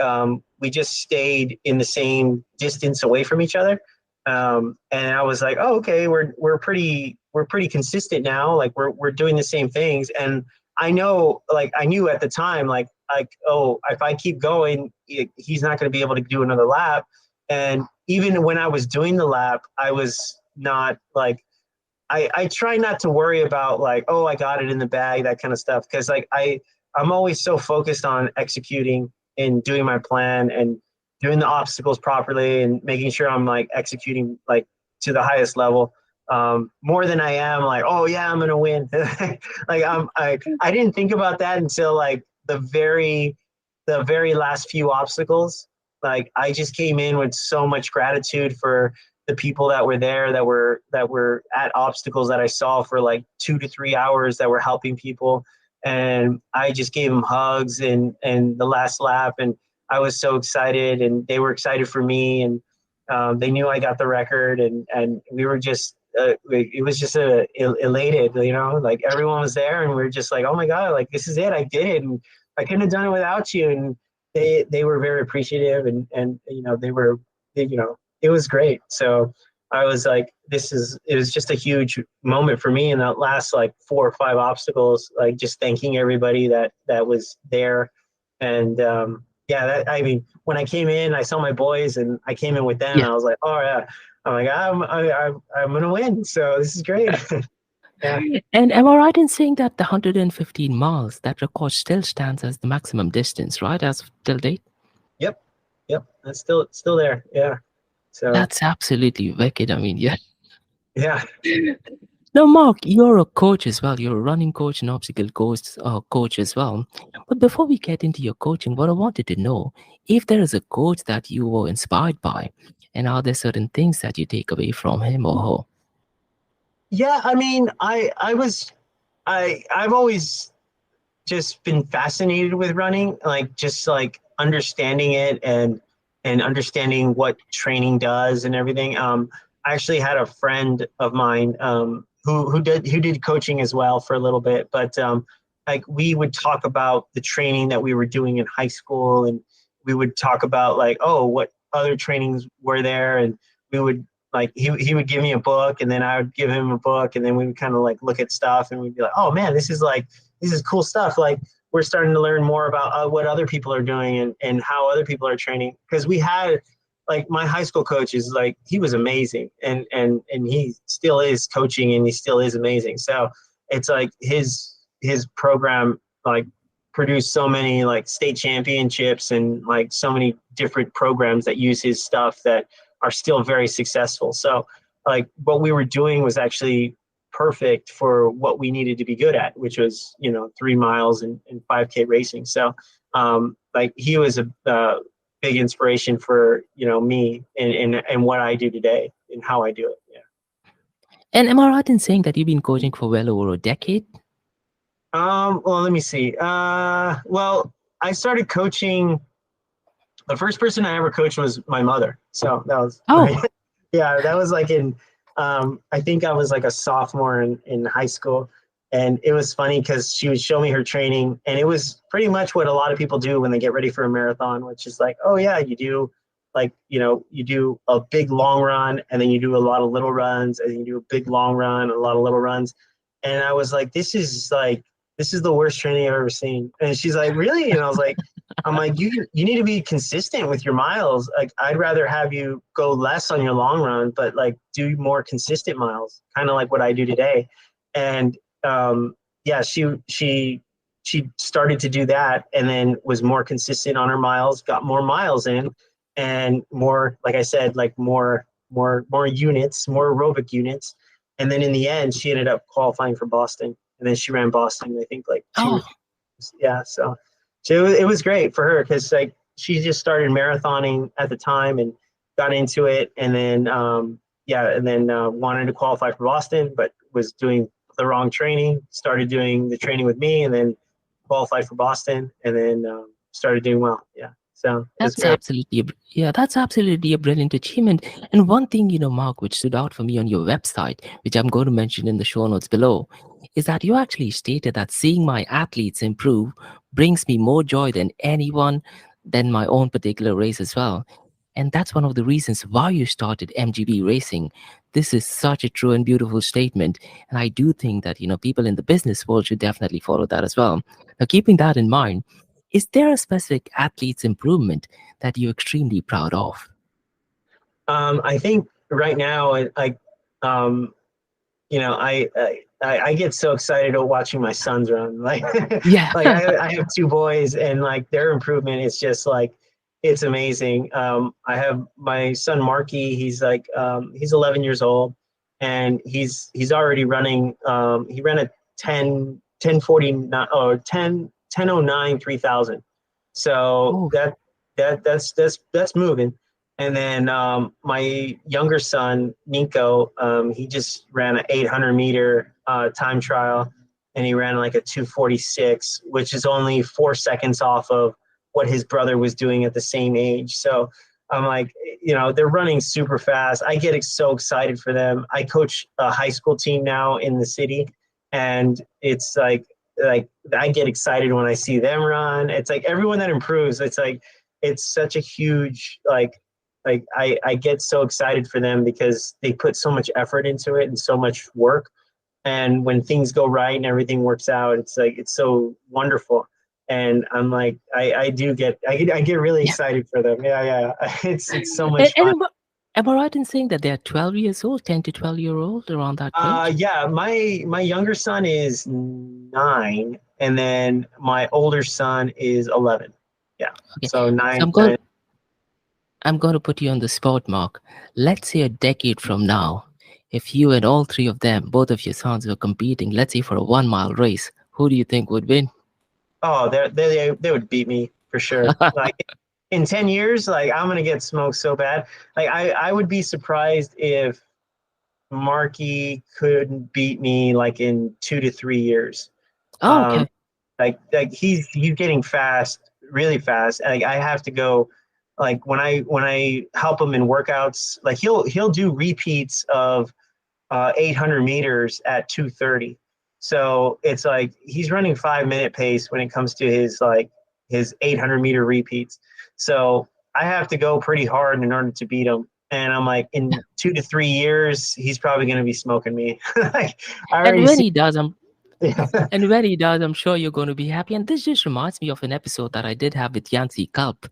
we just stayed in the same distance away from each other. And I was like, oh okay, we're pretty consistent now. Like we're doing the same things. And I know, like I knew at the time, like oh, if I keep going, he's not going to be able to do another lap. And even when I was doing the lap, I was not like I try not to worry about like oh I got it in the bag, that kind of stuff, because like I'm always so focused on executing and doing my plan and doing the obstacles properly and making sure I'm like executing like to the highest level, more than I am like oh yeah I'm gonna win. Like I didn't think about that until like the very last few obstacles. Like I just came in with so much gratitude for the people that were there that were at obstacles that I saw for like 2 to 3 hours that were helping people, and I just gave them hugs and the last lap, and I was so excited and they were excited for me, and they knew I got the record, and we were just it was just elated, you know, like everyone was there and we were just like oh my god, like this is it, I did it, and I couldn't have done it without you. And they were very appreciative, and you know you know it was great. So I was like, it was just a huge moment for me in that last like 4 or 5 obstacles, like just thanking everybody that was there. And yeah, I mean, when I came in, I saw my boys and I came in with them, and Yeah. I was like, oh yeah, I'm like, I'm going to win. So this is great. Yeah. And am I right in saying that the 115 miles, that record still stands as the maximum distance, right, as of till date? Yep. Yep. That's still there. Yeah. So That's absolutely wicked. I mean, yeah. yeah. Now, Mark, you're a coach as well. You're a running coach and obstacle coach as well. But before we get into your coaching, what I wanted to know, if there is a coach that you were inspired by, and are there certain things that you take away from him or her? Yeah. I mean, I've always just been fascinated with running, like just like understanding it and understanding what training does and everything. I actually had a friend of mine who did coaching as well for a little bit, but like we would talk about the training that we were doing in high school, and we would talk about like oh what other trainings were there, and we would like he would give me a book and then I would give him a book, and then we would kind of like look at stuff and we'd be like oh man, this is cool stuff. Like we're starting to learn more about what other people are doing and how other people are training, because we had like my high school coach is like he was amazing, and he still is coaching, and he still is amazing. So it's like his program like produced so many like state championships and like so many different programs that use his stuff that are still very successful. So like what we were doing was actually perfect for what we needed to be good at, which was 3 miles and 5K racing. So like he was a big inspiration for me and what I do today and how I do it. Yeah. And am I right in saying that you've been coaching for well over a decade? Well, let me see. Well, I started coaching. The first person I ever coached was my mother. So that was Oh, yeah, that was like in I think I was like a sophomore in high school. And it was funny because she would show me her training, and it was pretty much what a lot of people do when they get ready for a marathon, which is like, oh yeah, you do like, you do a big long run, and then you do a lot of little runs, and you do a big long run, and a lot of little runs. And I was like, this is the worst training I've ever seen. And she's like, really? And I'm like, you need to be consistent with your miles. Like, I'd rather have you go less on your long run, but like do more consistent miles, kind of like what I do today. And yeah, she started to do that, and then was more consistent on her miles, got more miles in, and more, like I said, like more units, more aerobic units. And then in the end, she ended up qualifying for Boston, and then she ran Boston, I think, like two or oh, three times. Yeah, so it was great for her because like she just started marathoning at the time and got into it, and then yeah, and then wanted to qualify for Boston, but was doing the wrong training. Started doing the training with me, and then qualified for Boston, and then started doing well. Yeah, so it's that's great. absolutely, yeah, that's absolutely a brilliant achievement. And one thing, Mark, which stood out for me on your website, which I'm going to mention in the show notes below, is that you actually stated that seeing my athletes improve brings me more joy than anyone than my own particular race as well. And that's one of the reasons why you started MGB Racing. This is such a true and beautiful statement. And I do think that, people in the business world should definitely follow that as well. Now, keeping that in mind, is there a specific athlete's improvement that you're extremely proud of? I think right now, um, I get so excited at watching my sons run. Like, Yeah. like I have two boys, and like their improvement is just like it's amazing. I have my son Marky. He's 11 years old, and he's already running. He ran a 10:49 or 10:09 3,000. So Oh, that's moving. And then my younger son, Nico, he just ran an 800-meter time trial, and he ran like a 2:46, which is only 4 seconds off of what his brother was doing at the same age. So I'm like, they're running super fast. I get so excited for them. I coach a high school team now in the city, and it's like I get excited when I see them run. It's like everyone that improves. It's like it's such a huge like I get so excited for them because they put so much effort into it and so much work. And when things go right and everything works out, it's like it's so wonderful. And I'm like, I get really yeah. excited for them. Yeah, yeah. It's so And, much and fun. am I right in saying that they're 12 years old, 10 to 12-year old, around that range? Yeah, my younger son is 9, and then my older son is 11. Yeah, Okay. so So nine, I'm going nine. I'm going to put you on the spot, Mark. Let's say a decade from now, if you and all three of them, both of your sons, were competing, let's say for a 1 mile race, who do you think would win? Oh, they would beat me for sure. Like in 10 years, like I'm gonna get smoked so bad. Like I would be surprised if Markey couldn't beat me like in 2 to 3 years. Oh, Um, okay. like he's getting fast, really fast. Like I have to go. Like when I help him in workouts, like he'll do repeats of 800 meters at 2:30. So it's like he's running 5 minute pace when it comes to his 800-meter repeats. So I have to go pretty hard in order to beat him. And I'm like, in 2 to 3 years, he's probably going to be smoking me. Like I And already when see. he does, I'm Yeah. and when he does, I'm sure you're going to be happy. And this just reminds me of an episode that I did have with Yancy Culp.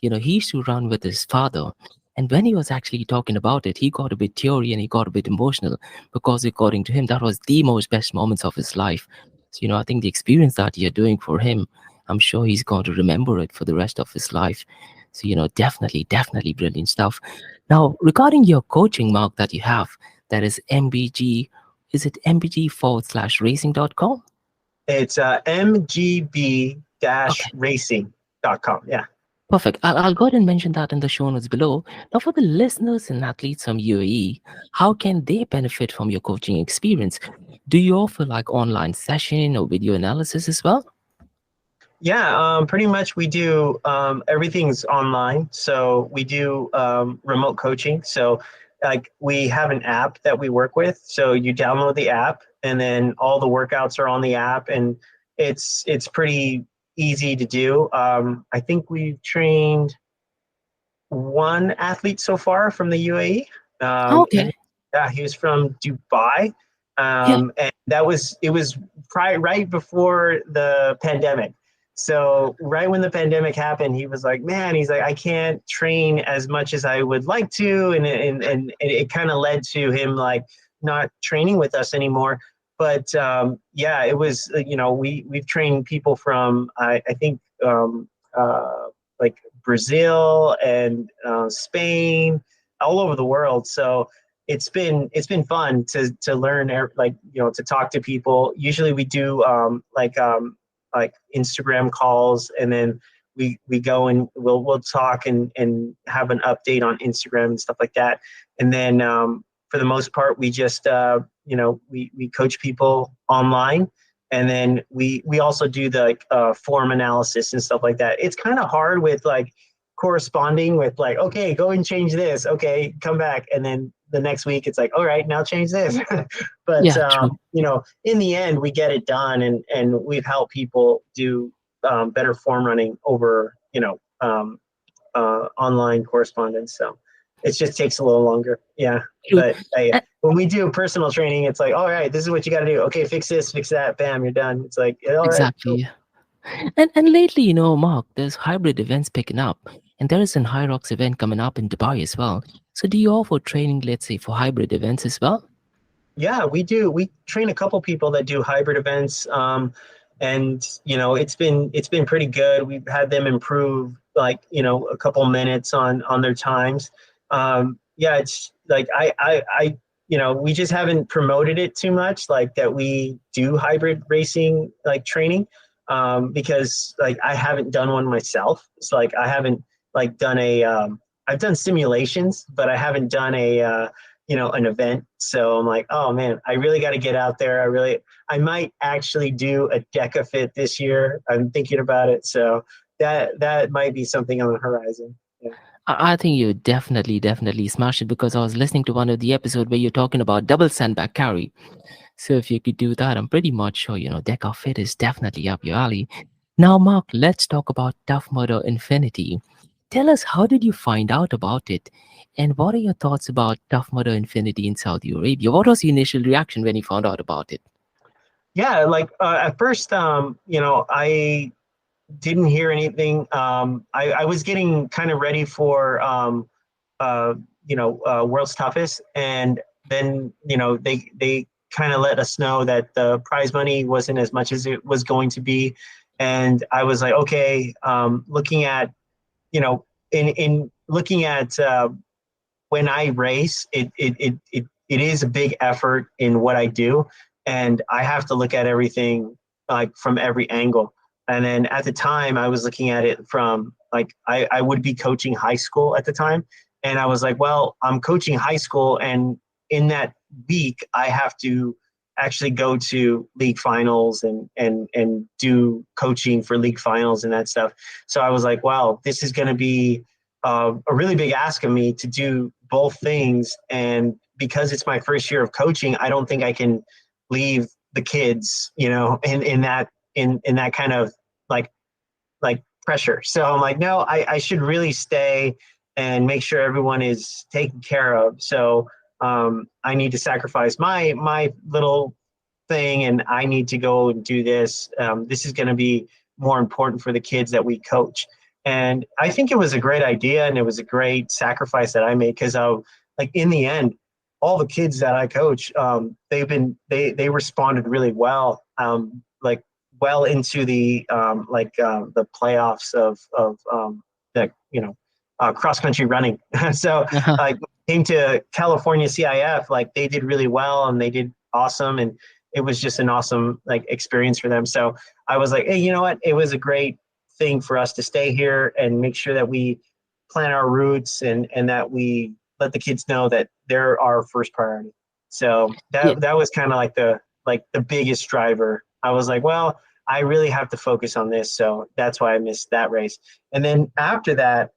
He used to run with his father. And when he was actually talking about it, he got a bit teary and he got a bit emotional because, according to him, that was the most best moments of his life. So, I think the experience that you're doing for him, I'm sure he's going to remember it for the rest of his life. So, definitely, definitely brilliant stuff. Now, regarding your coaching, Mark, that you have, that is MBG, is it mbg/racing.com? It's mgb-racing.com. Yeah. Perfect. I'll go ahead and mention that in the show notes below. Now, for the listeners and athletes from UAE, how can they benefit from your coaching experience? Do you offer like online session or video analysis as well? Yeah, pretty much we do everything's online. So we do remote coaching. So like we have an app that we work with. So you download the app and then all the workouts are on the app and it's pretty easy to do. I think we've trained one athlete so far from the UAE. Okay. And yeah, he was from Dubai. Yeah. And it was right before the pandemic. So right when the pandemic happened, he was like, man, he's like, I can't train as much as I would like to. And it kind of led to him like not training with us anymore. But yeah, it was, we've trained people from, I think, like Brazil and Spain, all over the world. So it's been fun to learn, like, to talk to people. Usually we do like Instagram calls, and then we go and we'll talk and have an update on Instagram and stuff like that. And then for the most part, we just we coach people online, and then we also do the form analysis and stuff like that. It's kind of hard with like corresponding with like, okay, go and change this, okay, come back, and then the next week it's like, all right, now change this. But Yeah, true. in the end we get it done, and we've helped people do better form running over online correspondence. So it just takes a little longer. Yeah. True. But A- when we do personal training, it's like, all right, this is what you got to do. Okay, fix this, fix that. Bam, you're done. It's like, all right, cool. Exactly. And lately, Mark, there's hybrid events picking up, and there is an High Rocks event coming up in Dubai as well. So do you offer training, let's say, for hybrid events as well? Yeah, we do. We train a couple people that do hybrid events, and it's been pretty good. We've had them improve like a couple minutes on their times. Yeah, it's like we just haven't promoted it too much, like that we do hybrid racing like training, because like I haven't done one myself. It's like I haven't like done I've done simulations, but I haven't done an event. So I'm like, oh man, I really got to get out there. I might actually do a DECA fit this year. I'm thinking about it. So that might be something on the horizon. Yeah. I think you definitely, definitely smash it because I was listening to one of the episode where you're talking about double sandbag carry. So if you could do that, I'm pretty much sure, Deck of Fit is definitely up your alley. Now, Mark, let's talk about Tough Mudder Infinity. Tell us, how did you find out about it? And what are your thoughts about Tough Mudder Infinity in Saudi Arabia? What was your initial reaction when you found out about it? Yeah, like at first, I didn't hear anything. I was getting kind of ready for World's Toughest, and then they kind of let us know that the prize money wasn't as much as it was going to be, and I was like, okay, looking at in looking at when I race, it is a big effort in what I do, and I have to look at everything like from every angle. And then at the time, I was looking at it from like I would be coaching high school at the time, and I was like, well, I'm coaching high school, and in that week, I have to actually go to league finals and do coaching for league finals and that stuff. So I was like, wow, this is going to be a really big ask of me to do both things. And because it's my first year of coaching, I don't think I can leave the kids, in that kind of like pressure. So I'm like, no, I should really stay and make sure everyone is taken care of. So I need to sacrifice my little thing, and I need to go and do this. This is going to be more important for the kids that we coach. And I think it was a great idea, and it was a great sacrifice that I made because like in the end, all the kids that I coach, they responded really well, like well into the playoffs of the cross country running. So Uh-huh. like came to California CIF, like they did really well and they did awesome, and it was just an awesome like experience for them. So I was like, hey, you know what? It was a great thing for us to stay here and make sure that we plan our routes and that we let the kids know that they're our first priority. So Yeah. that was kind of like the biggest driver. I was like, well, I really have to focus on this, so that's why I missed that race. And then after that,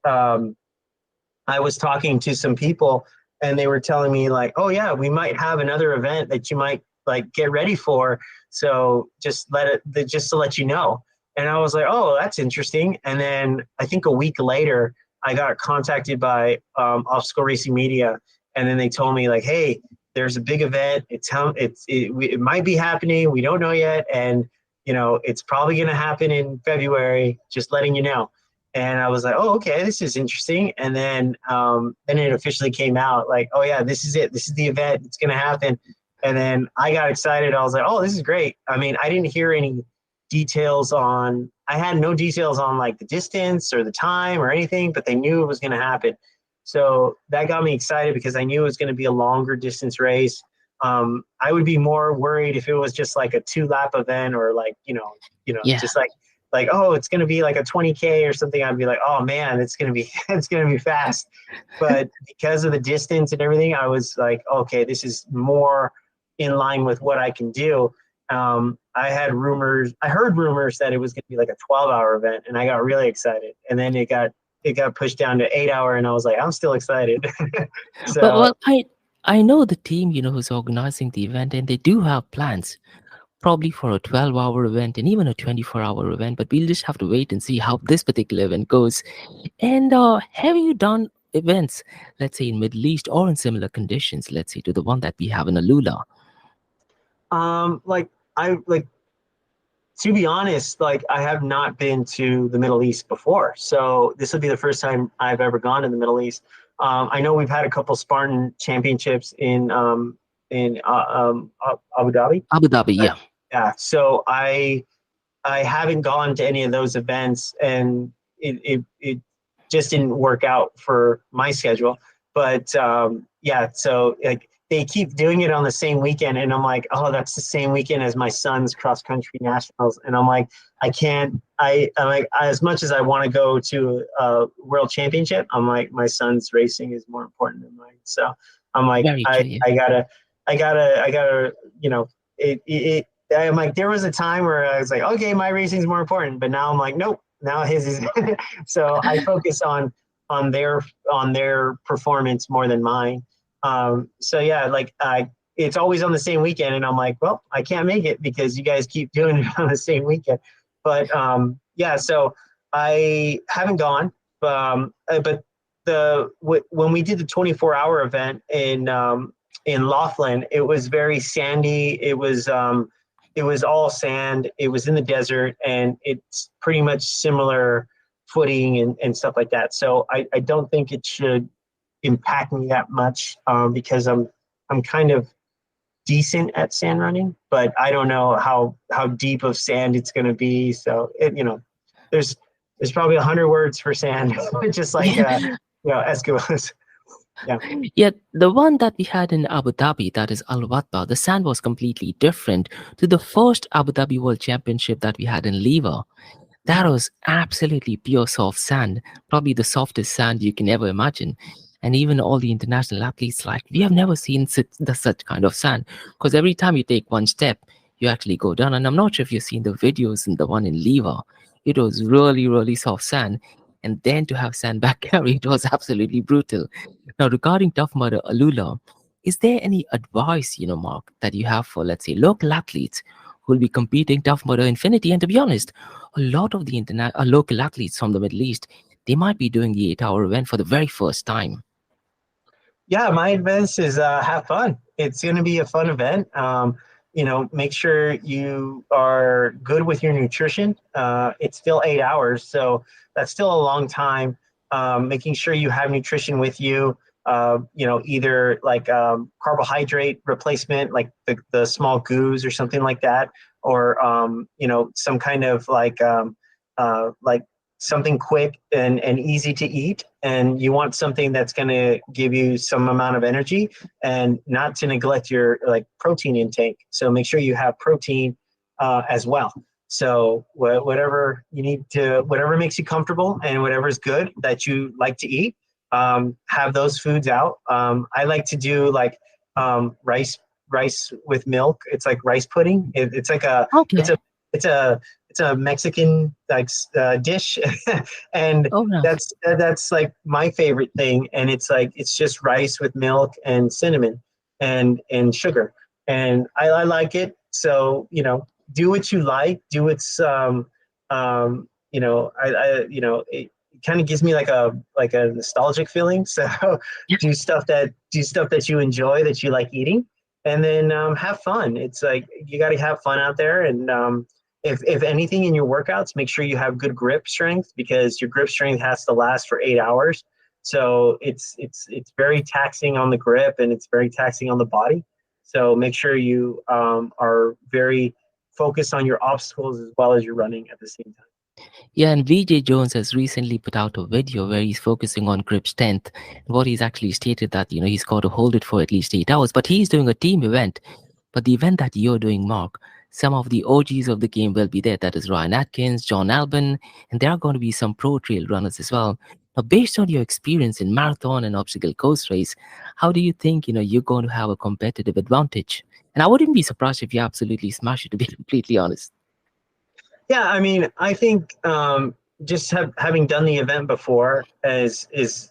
I was talking to some people and they were telling me like, oh yeah, we might have another event that you might like get ready for. So just to let you know. And I was like, oh, that's interesting. And then I think a week later, I got contacted by Obstacle Racing Media, and then they told me like, hey, there's a big event. It might be happening. We don't know yet, and it's probably going to happen in February. Just letting you know. And I was like, oh, okay, this is interesting. And then it officially came out like, oh yeah, this is it. This is the event. It's gonna happen. And then I got excited. I was like, oh, this is great. I mean, I didn't hear any details on. I had no details on like the distance or the time or anything, but they knew it was gonna happen. So that got me excited because I knew it was gonna be a longer distance race. I would be more worried if it was just like a 2 lap event or like Yeah. just like oh it's going to be like a 20K or something. I'd be like, oh man, it's going to be it's going to be fast. But because of the distance and everything, I was like, okay, this is more in line with what I can do. I heard rumors that it was going to be like a 12-hour event, and I got really excited, and then it got pushed down to 8 hour, and I was like, I'm still excited. Well, So well, I know the team, who's organizing the event, and they do have plans, probably for a 12-hour event and even a 24-hour event. But we'll just have to wait and see how this particular event goes. And have you done events, let's say in Middle East or in similar conditions, let's say to the one that we have in Alula? like I like to be honest, like I have not been to the Middle East before, so this will be the first time I've ever gone to the Middle East. I know we've had a couple Spartan championships in Abu Dhabi. Abu Dhabi, Uh, yeah. yeah, so I haven't gone to any of those events, and it just didn't work out for my schedule. But yeah, so like they keep doing it on the same weekend, and I'm like, oh, that's the same weekend as my son's cross country nationals, and I'm like, I can't. I'm like, as much as I want to go to a world championship, I'm like, my son's racing is more important than mine. So I'm like, Very true, yeah. I gotta, it I'm like, there was a time where I was like, okay, my racing is more important, but now I'm like, nope, now his is. So I focus on their on their performance more than mine. So yeah, like it's always on the same weekend, and I'm like, well, I can't make it because you guys keep doing it on the same weekend. But yeah, so I haven't gone, but when we did the 24-hour event in Laughlin, it was very sandy. It was all sand. It was in the desert, and it's pretty much similar footing and stuff like that. So I don't think it should impact me that much because I'm kind of decent at sand running, but I don't know how deep of sand it's going to be. So there's there's probably 100 words for sand, just like Yeah. Eskimos. Yeah. Yet the one that we had in Abu Dhabi, that is Al Watba, the sand was completely different to the first Abu Dhabi World Championship that we had in Liva. That was absolutely pure soft sand, probably the softest sand you can ever imagine. And even all the international athletes, like, we have never seen such kind of sand. Because every time you take one step, you actually go down. And I'm not sure if you've seen the videos in the one in Liva. It was really, really soft sand. And then to have sand back carry, it was absolutely brutal. Now, regarding Tough Mudder Alula, is there any advice, Mark, that you have for, let's say, local athletes who will be competing Tough Mudder Infinity? And to be honest, a lot of the local athletes from the Middle East, they might be doing the 8-hour event for the very first time. Yeah, my advice is have fun. It's going to be a fun event. make sure you are good with your nutrition. It's still 8 hours, so that's still a long time. Making sure you have nutrition with you. Either like carbohydrate replacement, like the small goos or something like that, or some kind of like something quick and easy to eat. And you want something that's going to give you some amount of energy and not to neglect your like protein intake. So make sure you have protein as well. So whatever you need to, whatever makes you comfortable and whatever is good that you like to eat, have those foods out. I like to do like rice with milk. It's like rice pudding. It's like it's a Okay. it's a it's a Mexican like dish, and Oh, no. that's like my favorite thing. And it's like it's just rice with milk and cinnamon and sugar, and I like it. So do what you like. Do what's it kind of gives me like a nostalgic feeling. So do stuff that you enjoy, that you like eating, and then have fun. It's like you got to have fun out there, and if anything in your workouts, make sure you have good grip strength, because your grip strength has to last for 8 hours. So it's very taxing on the grip, and it's very taxing on the body. So make sure you are very focused on your obstacles as well as your running at the same time. Yeah, and VJ Jones has recently put out a video where he's focusing on grip strength. What he's actually stated that, he's got to hold it for at least 8 hours, but he's doing a team event. But the event that you're doing, Mark, some of the OGs of the game will be there. That is Ryan Atkins, John Albon, and there are going to be some pro trail runners as well. Now, based on your experience in marathon and obstacle course race, how do you think, you're going to have a competitive advantage? And I wouldn't be surprised if you absolutely smash it, to be completely honest. Yeah, I mean, I think just having done the event before is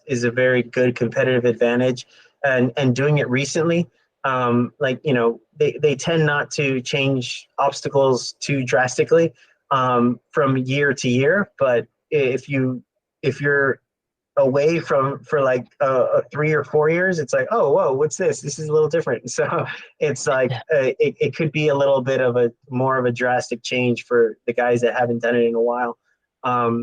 a very good competitive advantage, and doing it recently, they tend not to change obstacles too drastically from year to year. But if you're away from for like 3 or 4 years, it's like, oh, whoa, what's this? This is a little different. So it's like it could be a little bit of a more of a drastic change for the guys that haven't done it in a while.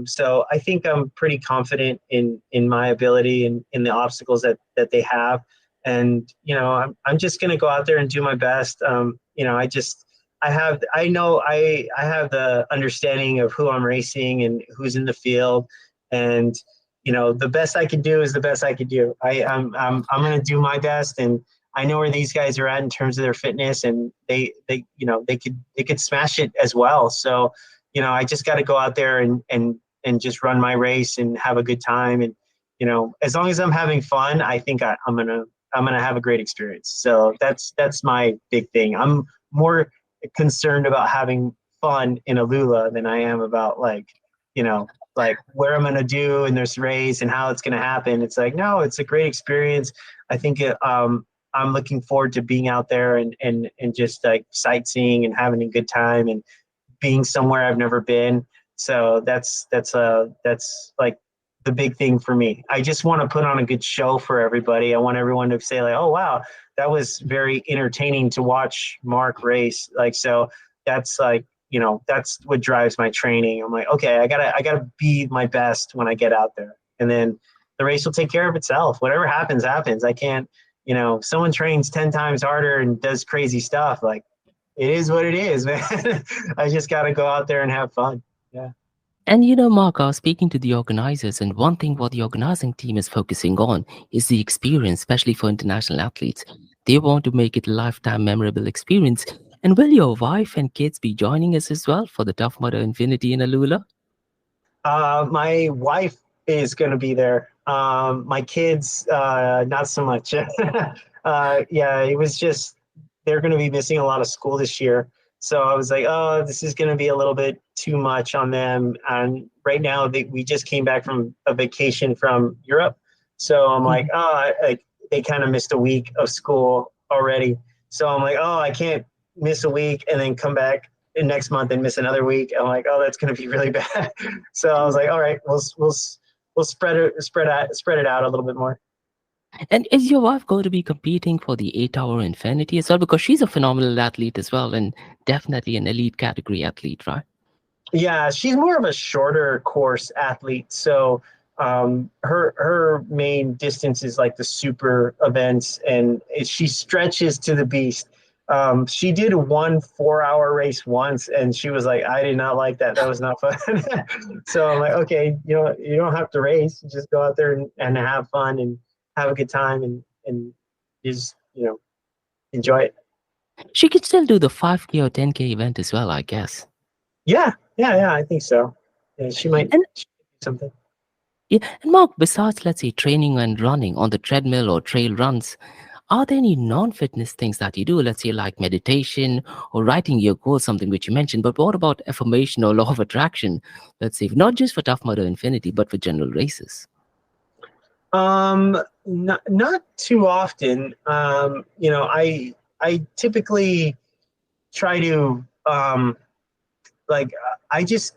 So I think I'm pretty confident in my ability and in the obstacles that they have. And I'm just gonna go out there and do my best. I have the understanding of who I'm racing and who's in the field, and the best I can do is the best I can do. I'm going to do my best, and I know where these guys are at in terms of their fitness, and they could smash it as well. So, I just got to go out there and just run my race and have a good time. And as long as I'm having fun, I think I'm gonna have a great experience. So that's my big thing. I'm more concerned about having fun in Alula than I am about you know like where I'm gonna do in this race and how it's gonna happen. It's like, no, it's a great experience. I think I'm looking forward to being out there and just like sightseeing and having a good time and being somewhere I've never been. So that's like the big thing for me. I just want to put on a good show for everybody. I want everyone to say like, oh wow, that was very entertaining to watch Mark race. Like, so that's like, that's what drives my training. I'm like, okay, I gotta be my best when I get out there. And then the race will take care of itself. Whatever happens, happens. I can't, if someone trains 10 times harder and does crazy stuff, like, it is what it is, man. I just gotta go out there and have fun. Yeah. And Mark, I was speaking to the organizers, and one thing what the organizing team is focusing on is the experience, especially for international athletes. They want to make it a lifetime memorable experience. And will your wife and kids be joining us as well for the Tough Mudder Infinity in Alula? My wife is going to be there. My kids, not so much. Yeah, it was just they're going to be missing a lot of school this year. So I was like, oh, this is going to be a little bit too much on them. And right now, we just came back from a vacation from Europe. So I'm like, Mhm. oh, they kind of missed a week of school already. So I'm like, oh, I can't miss a week and then come back next month and miss another week. I'm like, oh, that's going to be really bad. So I was like, all right, we'll spread it out a little bit more. And is your wife going to be competing for the 8 hour infinity as well? Because she's a phenomenal athlete as well, and definitely an elite category athlete, right? Yeah, she's more of a shorter course athlete. So her main distance is like the super events, and she stretches to the beast. She did one 4 hour race once, and she was like, "I did not like that. That was not fun." So I'm like, "Okay, you know, you don't have to race. Just go out there and have fun and have a good time and just enjoy it." She could still do the 5K or 10K event as well, I guess. Yeah. I think so. Yeah, And she might do something. yeah, and Mark, besides, let's say, training and running on the treadmill or trail runs, are there any non-fitness things that you do? Let's say like meditation or writing your goals, something which you mentioned. But what about affirmation or law of attraction? Let's say not just for Tough Mudder Infinity, but for general races. Not too often. I typically try to like I just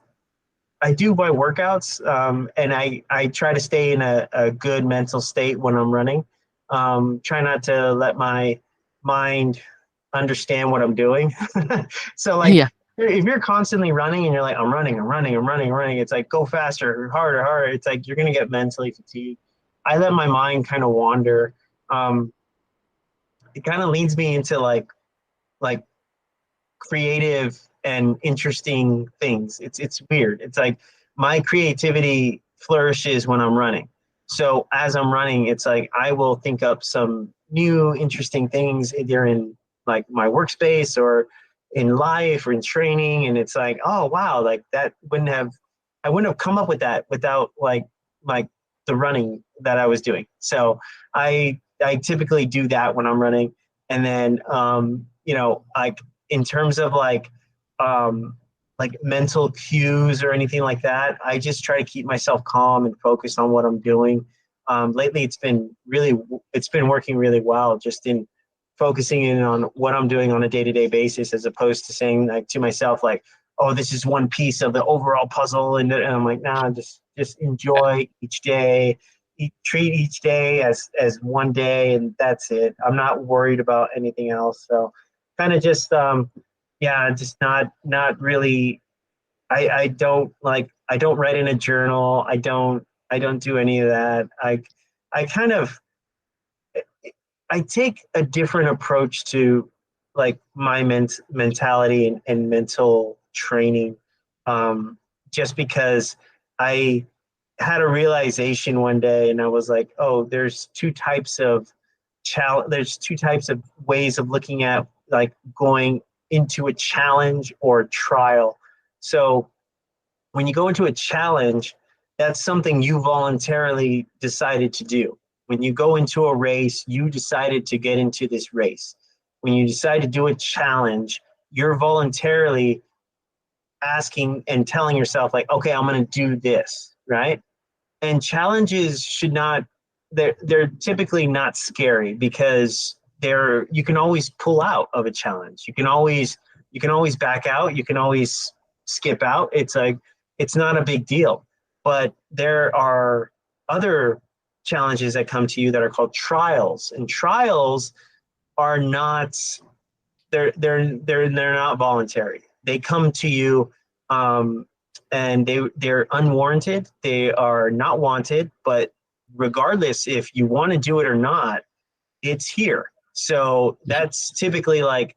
I do my workouts, and I try to stay in a good mental state when I'm running. Try not to let my mind understand what I'm doing. So like Yeah. if you're constantly running and you're like, I'm running, it's like go faster, harder, harder. It's like you're gonna get mentally fatigued. I let my mind kind of wander. Um, it kind of leads me into like creative and interesting things. It's weird. It's like my creativity flourishes when I'm running. So as I'm running, it's like I will think up some new interesting things either in like my workspace or in life or in training, and it's like, oh wow, like that wouldn't have I wouldn't have come up with that without like the running that I was doing. So I typically do that when I'm running, and then like in terms of like mental cues or anything like that, I just try to keep myself calm and focused on what I'm doing. Lately, it's been working really well, just in focusing in on what I'm doing on a day-to-day basis, as opposed to saying like to myself like, "Oh, this is one piece of the overall puzzle," and I'm like, "Nah, just enjoy each day." Treat each day as one day, and that's it. I'm not worried about anything else. So kind of just yeah, just not really. I don't write in a journal. I don't do any of that. I kind of I take a different approach to like my mentality and mental training, just because I had a realization one day, and I was like, oh, there's two types of ways of looking at like going into a challenge or trial. So when you go into a challenge, that's something you voluntarily decided to do. When you go into a race, you decided to get into this race. When you decide to do a challenge, you're voluntarily asking and telling yourself like, okay, I'm going to do this, right? And challenges should not they're typically not scary, because they're you can always pull out of a challenge. You can always back out, you can always skip out. It's like it's not a big deal. But there are other challenges that come to you that are called trials, and trials are not they're not voluntary. They come to you, um, and they're unwarranted. They are not wanted, but regardless if you want to do it or not, it's here. So that's typically like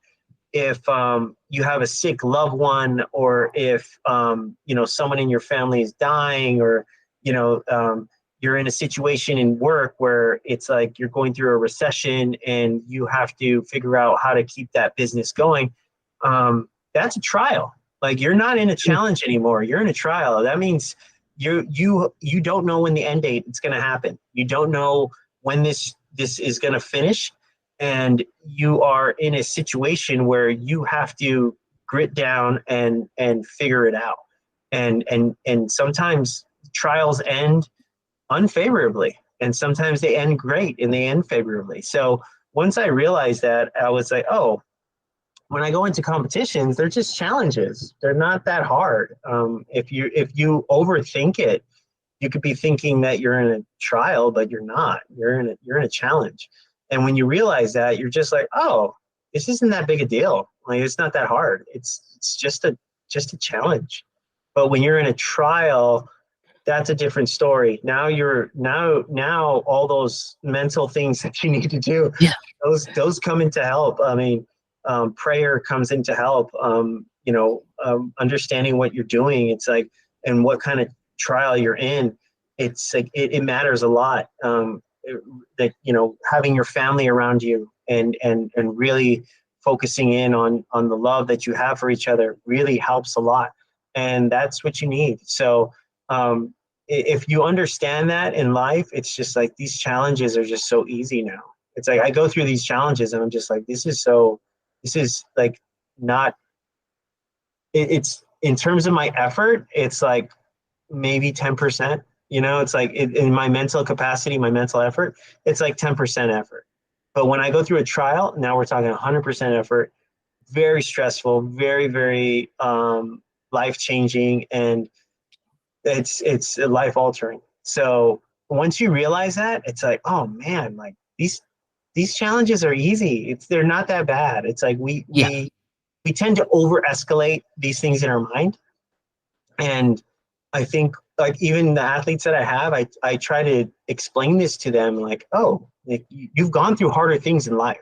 if you have a sick loved one, or if someone in your family is dying, or you know you're in a situation in work where it's like you're going through a recession and you have to figure out how to keep that business going. That's a trial. Like you're not in a challenge anymore, you're in a trial. That means you don't know when the end date it's going to happen. You don't know when this is going to finish, and you are in a situation where you have to grit down and figure it out. And sometimes trials end unfavorably, and sometimes they end great and they end favorably. So once I realized that, I was like, oh, when I go into competitions, they're just challenges. They're not that hard. If you overthink it, you could be thinking that you're in a trial, but you're not. You're in a challenge. And when you realize that, you're just like, oh, this isn't that big a deal. Like it's not that hard. It's just a challenge. But when you're in a trial, that's a different story. Now all those mental things that you need to do, Yeah. those come into help. I mean, prayer comes into help. Understanding what you're doing. It's like, and what kind of trial you're in. It's like it matters a lot. That having your family around you and really focusing in on the love that you have for each other really helps a lot, and that's what you need. So um, if you understand that in life, it's just like these challenges are just so easy now. It's like I go through these challenges and I'm just like, this is like not, it's in terms of my effort, it's like maybe 10%. It's like in my mental capacity, my mental effort, it's like 10% effort. But when I go through a trial, now we're talking 100% effort, very stressful, very, very life changing, and it's life altering. So once you realize that, it's like, oh man, like these challenges are easy. They're not that bad. It's like Yeah. we tend to over escalate these things in our mind. And I think like even the athletes that I have, I try to explain this to them like, oh, like, you've gone through harder things in life.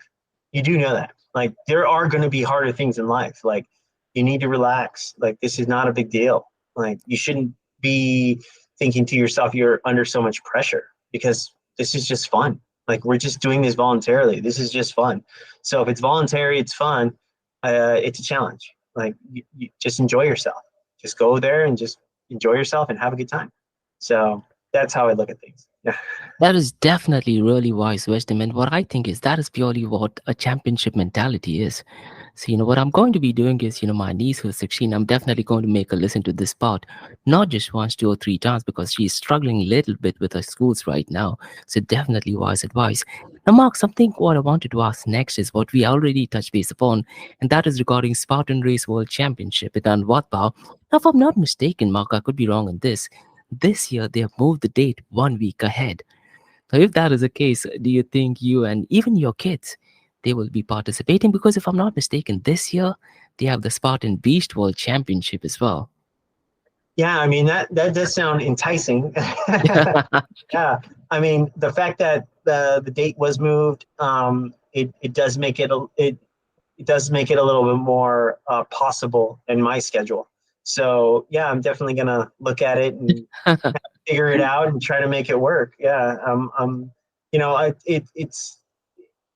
You do know that. Like there are going to be harder things in life. Like you need to relax. Like this is not a big deal. Like you shouldn't be thinking to yourself you're under so much pressure, because this is just fun. Like we're just doing this voluntarily. This is just fun. So if it's voluntary, it's fun. It's a challenge. Like you just enjoy yourself. Just go there and just enjoy yourself and have a good time. So that's how I look at things. Yeah. That is definitely really wise wisdom. And what I think is that is purely what a championship mentality is. So, what I'm going to be doing is, my niece who's 16, I'm definitely going to make her listen to this part, not just once, 2 or 3 times, because she's struggling a little bit with her schools right now. So, definitely wise advice. Now, Mark, something what I wanted to ask next is what we already touched base upon, and that is regarding Spartan Race World Championship in Anvatpao. Now, if I'm not mistaken, Mark, I could be wrong on this. This year, they have moved the date 1 week ahead. So if that is the case, do you think you and even your kids they will be participating? Because if I'm not mistaken, this year they have the Spartan Beast World Championship as well. Yeah, I mean that does sound enticing. Yeah, I mean the fact that the date was moved, it does make it does make it a little bit more possible in my schedule. So yeah, I'm definitely gonna look at it and figure it out and try to make it work. Yeah, it's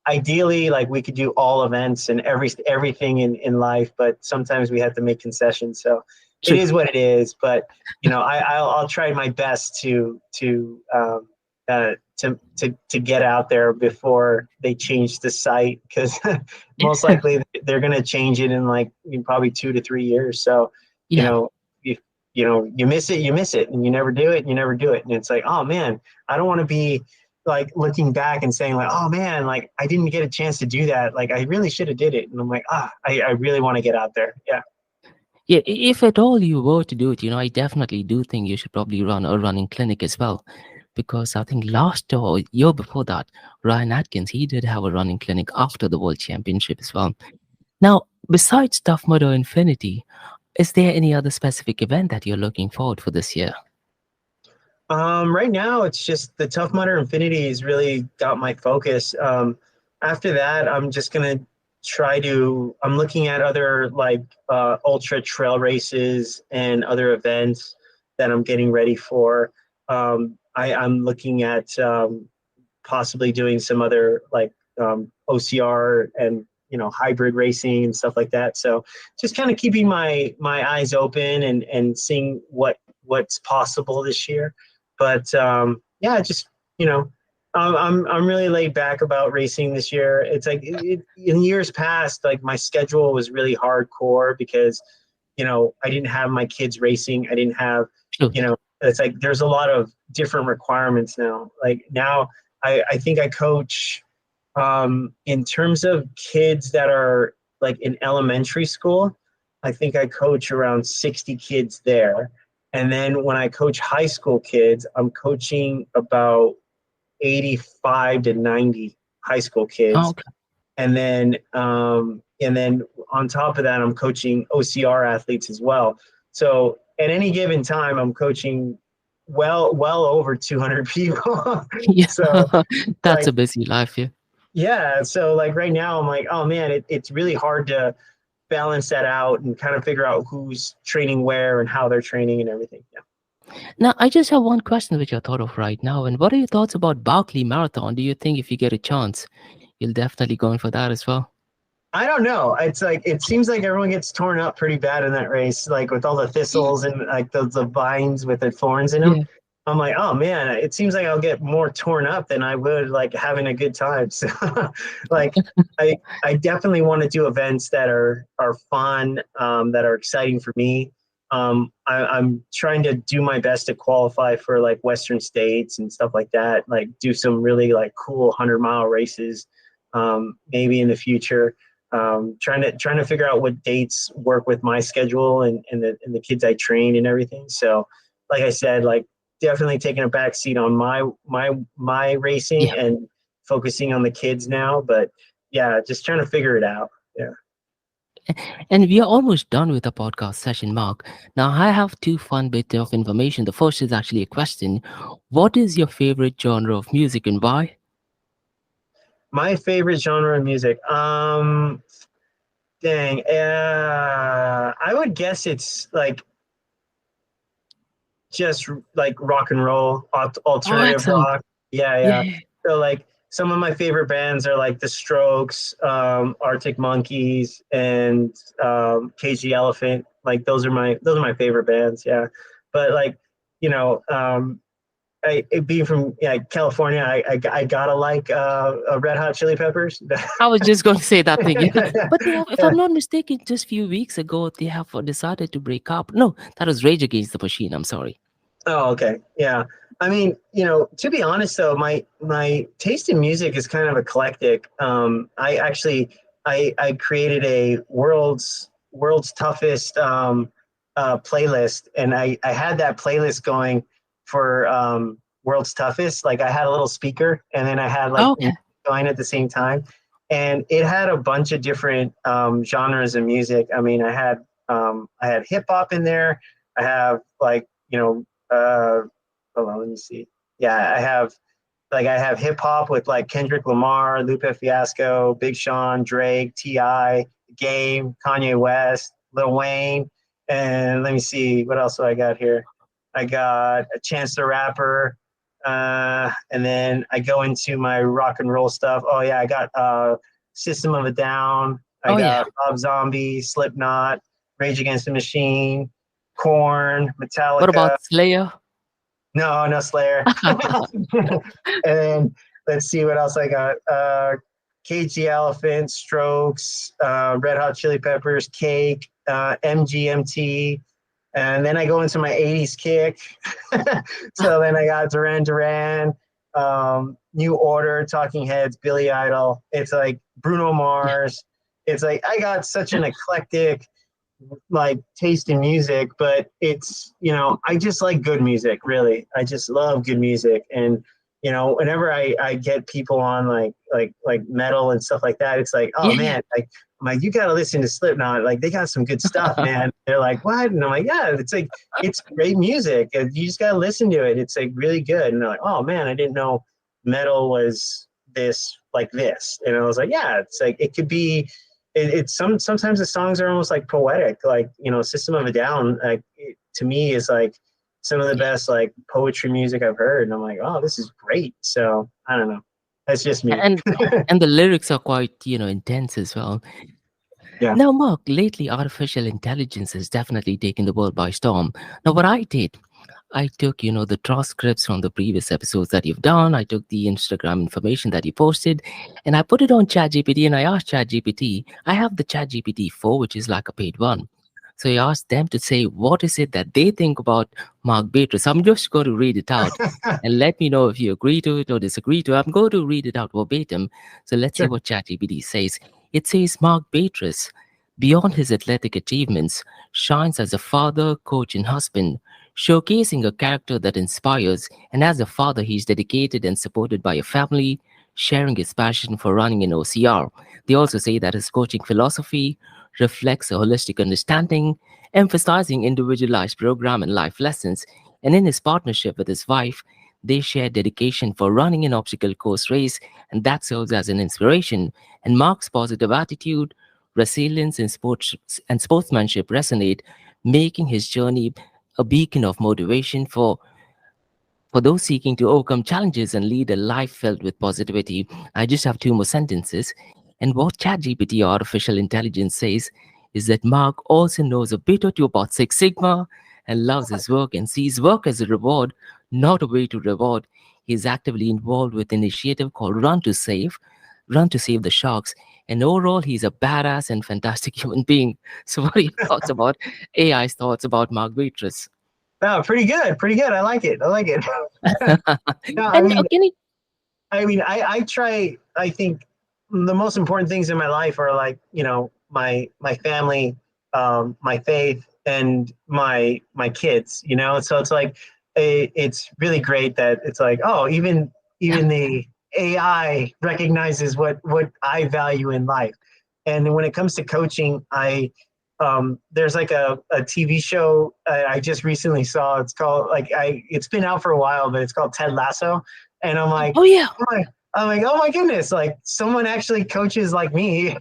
ideally like we could do all events and everything in life, but sometimes we have to make concessions. So it True. is what it is. But I'll try my best to get out there before they change the site, because most likely they're going to change it in like in probably 2 to 3 years. So you Yeah. know if you miss it, you miss it, and you never do it, you never do it, and it's like, oh man, I don't want to be like looking back and saying like, oh man, like I didn't get a chance to do that, like I really should have did it. And I'm like, I really want to get out there. Yeah. Yeah, if at all you were to do it, I definitely do think you should probably run a running clinic as well. Because I think last year or year before that, Ryan Atkins, he did have a running clinic after the World Championship as well. Now, besides Tough Mudder Infinity, is there any other specific event that you're looking forward for this year? Right now it's just the Tough Mudder Infinity has really got my focus. After that, I'm just gonna I'm looking at other like ultra trail races and other events that I'm getting ready for. I'm looking at possibly doing some other like OCR and hybrid racing and stuff like that. So just kind of keeping my eyes open and seeing what's possible this year. But yeah, just I'm really laid back about racing this year. It's like in years past, like my schedule was really hardcore because I didn't have my kids racing. I didn't have True. it's like there's a lot of different requirements now. Like now, I think I coach in terms of kids that are like in elementary school. I think I coach around 60 kids there. And then when I coach high school kids, I'm coaching about 85 to 90 high school kids. Okay. And then on top of that, I'm coaching OCR athletes as well. So at any given time, I'm coaching well over 200 people. Yeah, So that's like, a busy life. Yeah. yeah. So like right now, I'm like, oh man, it's really hard to balance that out and kind of figure out who's training where and how they're training and everything. Yeah. Now, I just have one question which I thought of right now. And what are your thoughts about Barkley Marathon? Do you think if you get a chance, you'll definitely go in for that as well? I don't know. It's like it seems like everyone gets torn up pretty bad in that race, like with all the Yeah. thistles and like the vines with the thorns in them. Yeah. I'm like, oh man, it seems like I'll get more torn up than I would like having a good time. So, like, I definitely want to do events that are fun, that are exciting for me. I'm trying to do my best to qualify for like Western states and stuff like that. Like, do some really like cool 100-mile races, maybe in the future. Trying to figure out what dates work with my schedule and the kids I train and everything. So, like I said, like definitely taking a back seat on my racing Yeah. and focusing on the kids now. But yeah, just trying to figure it out. Yeah. And we are almost done with the podcast session, Mark. Now, I have two fun bits of information. The first is actually a question. What is your favorite genre of music and why? My favorite genre of music. Dang. I would guess it's like just like rock and roll, Oh, alternative excellent. rock. Yeah, yeah. Yeah. So like some of my favorite bands are like The Strokes, Arctic Monkeys, and KG Elephant. Like those are my favorite bands. Yeah, but like you know, being from California, I gotta like Red Hot Chili Peppers. I was just going to say that thing. Yeah. But they have, if Yeah. I'm not mistaken, just few weeks ago, they have decided to break up. No, that was Rage Against the Machine. I'm sorry. Oh, okay. Yeah. I mean, to be honest though, my taste in music is kind of eclectic. I created a world's toughest playlist, and I had that playlist going for world's toughest. Like I had a little speaker, and then I had like Okay. going at the same time, and it had a bunch of different genres of music. I mean, I had hip hop in there. I have like hold on, let me see. Yeah, I have hip hop with like Kendrick Lamar, Lupe Fiasco, Big Sean, Drake, Ti, Game, Kanye West, Lil Wayne, and let me see what else do I got here. I got a Chance the Rapper, and then I go into my rock and roll stuff. Oh yeah, I got System of a Down. I Oh, yeah. got Rob Zombie, Slipknot, Rage Against the Machine, Corn, What Metallica. about Slayer? No, no Slayer. And then let's see what else I got. KG Elephant, Strokes, Red Hot Chili Peppers, Cake, MGMT. And then I go into my 80s kick. So then I got Duran Duran, New Order, Talking Heads, Billy Idol. It's like Bruno Yeah. Mars. It's like I got such an eclectic like taste in music, but I just like good music, really. I just love good music. And whenever I get people on like metal and stuff like that, it's like, oh Yeah. Yeah. man, like I'm like, you gotta listen to Slipknot, like they got some good stuff, man. They're like, what? And I'm like, yeah, it's like it's great music, and you just gotta listen to it. It's like really good. And they're like, oh man, I didn't know metal was this. And I was like, yeah, it's like it could be it's sometimes the songs are almost like poetic, like System of a Down, like to me is like some of the best like poetry music I've heard, and I'm like, oh, this is great. So I don't know, that's just me. And and the lyrics are quite, intense as well. Yeah. Now, Mark, lately artificial intelligence has definitely taken the world by storm. Now, what I did, I took, the transcripts from the previous episodes that you've done. I took the Instagram information that you posted, and I put it on ChatGPT. And I asked ChatGPT. I have the ChatGPT 4, which is like a paid one. So I asked them to say what is it that they think about Mark Batres. I'm just going to read it out, and let me know if you agree to it or disagree to it. I'm going to read it out verbatim. So let's see Sure. what ChatGPT says. It says Mark Batres, beyond his athletic achievements, shines as a father, coach, and husband. showcasing a character that inspires. And as a father, he's dedicated and supported by a family, sharing his passion for running in OCR. They also say that his coaching philosophy reflects a holistic understanding, emphasizing individualized program and life lessons. And in his partnership with his wife, they share dedication for running an obstacle course race, and that serves as an inspiration. And Mark's positive attitude, resilience, and sportsmanship resonate, making his journey a beacon of motivation for those seeking to overcome challenges and lead a life filled with positivity. I just have two more sentences. And what ChatGPT, artificial intelligence, says is that Mark also knows a bit or two about Six Sigma and loves his work and sees work as a reward, not a way to reward. He is actively involved with an initiative called Run to Save the Sharks. And overall, he's a badass and fantastic human being. So, what are your thoughts about AI's thoughts about Mark Batres? No, pretty good, pretty good. I like it. I like it. No, And can you I try. I think the most important things in my life are like my family, my faith, and my kids. So it's like it's really great that it's like, oh, even the AI recognizes what I value in life. And when it comes to coaching, there's like a TV show I just recently saw. It's called it's been out for a while, but it's called Ted Lasso. And I'm like, Oh yeah. oh my goodness, like someone actually coaches like me.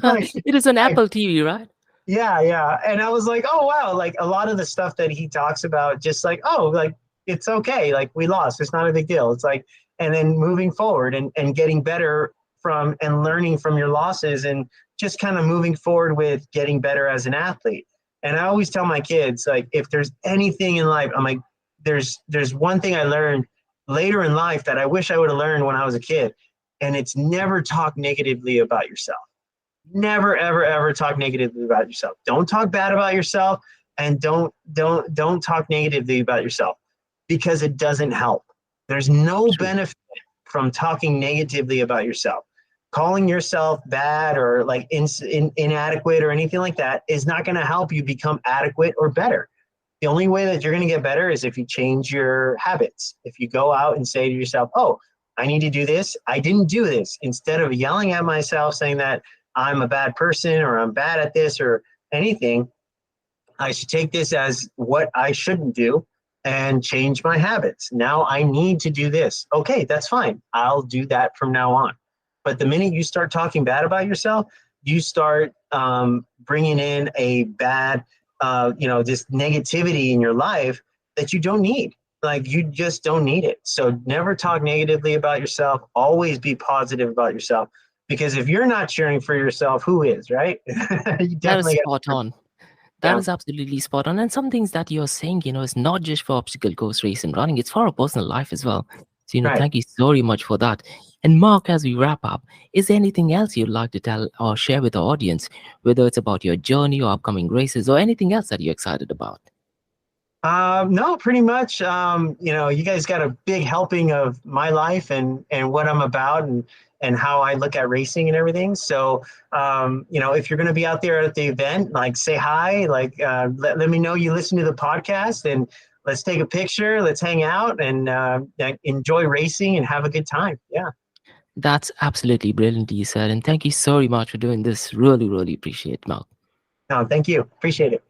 like, It is on like Apple TV, right? yeah, yeah. And I was like, oh wow, like a lot of the stuff that he talks about, just like, oh, like it's okay, like we lost, it's not a big deal. It's like, and then moving forward and getting better from and learning from your losses and just kind of moving forward with getting better as an athlete. And I always tell my kids, like, if there's anything in life, I'm like, there's one thing I learned later in life that I wish I would have learned when I was a kid. And it's never talk negatively about yourself. Never, ever, ever talk negatively about yourself. Don't talk bad about yourself, and don't talk negatively about yourself, because it doesn't help. There's no True. benefit from talking negatively about yourself. Calling yourself bad or like inadequate or anything like that is not going to help you become adequate or better. The only way that you're going to get better is if you change your habits. If you go out and say to yourself, oh, I need to do this. I didn't do this. Instead of yelling at myself saying that I'm a bad person or I'm bad at this or anything, I should take this as what I shouldn't do and change my habits. Now I need to do this. Okay, that's fine. I'll do that from now on. But the minute you start talking bad about yourself, you start bringing in a bad, this negativity in your life that you don't need. Like you just don't need it. So never talk negatively about yourself. Always be positive about yourself. Because if you're not cheering for yourself, who is, right? You That is definitely spot got, on. That yeah, is absolutely spot on. And some things that you're saying, is not just for obstacle course race and running, it's for our personal life as well. So, right. thank you so very much for that. And Mark, as we wrap up, is there anything else you'd like to tell or share with the audience, whether it's about your journey or upcoming races or anything else that you're excited about? No, pretty much. You guys got a big helping of my life and what I'm about and how I look at racing and everything. So, if you're going to be out there at the event, like say hi, like let me know you listen to the podcast and let's take a picture, let's hang out and enjoy racing and have a good time. Yeah. That's absolutely brilliant, you said. And thank you so very much for doing this. Really, really appreciate it, Mark. No, thank you. Appreciate it.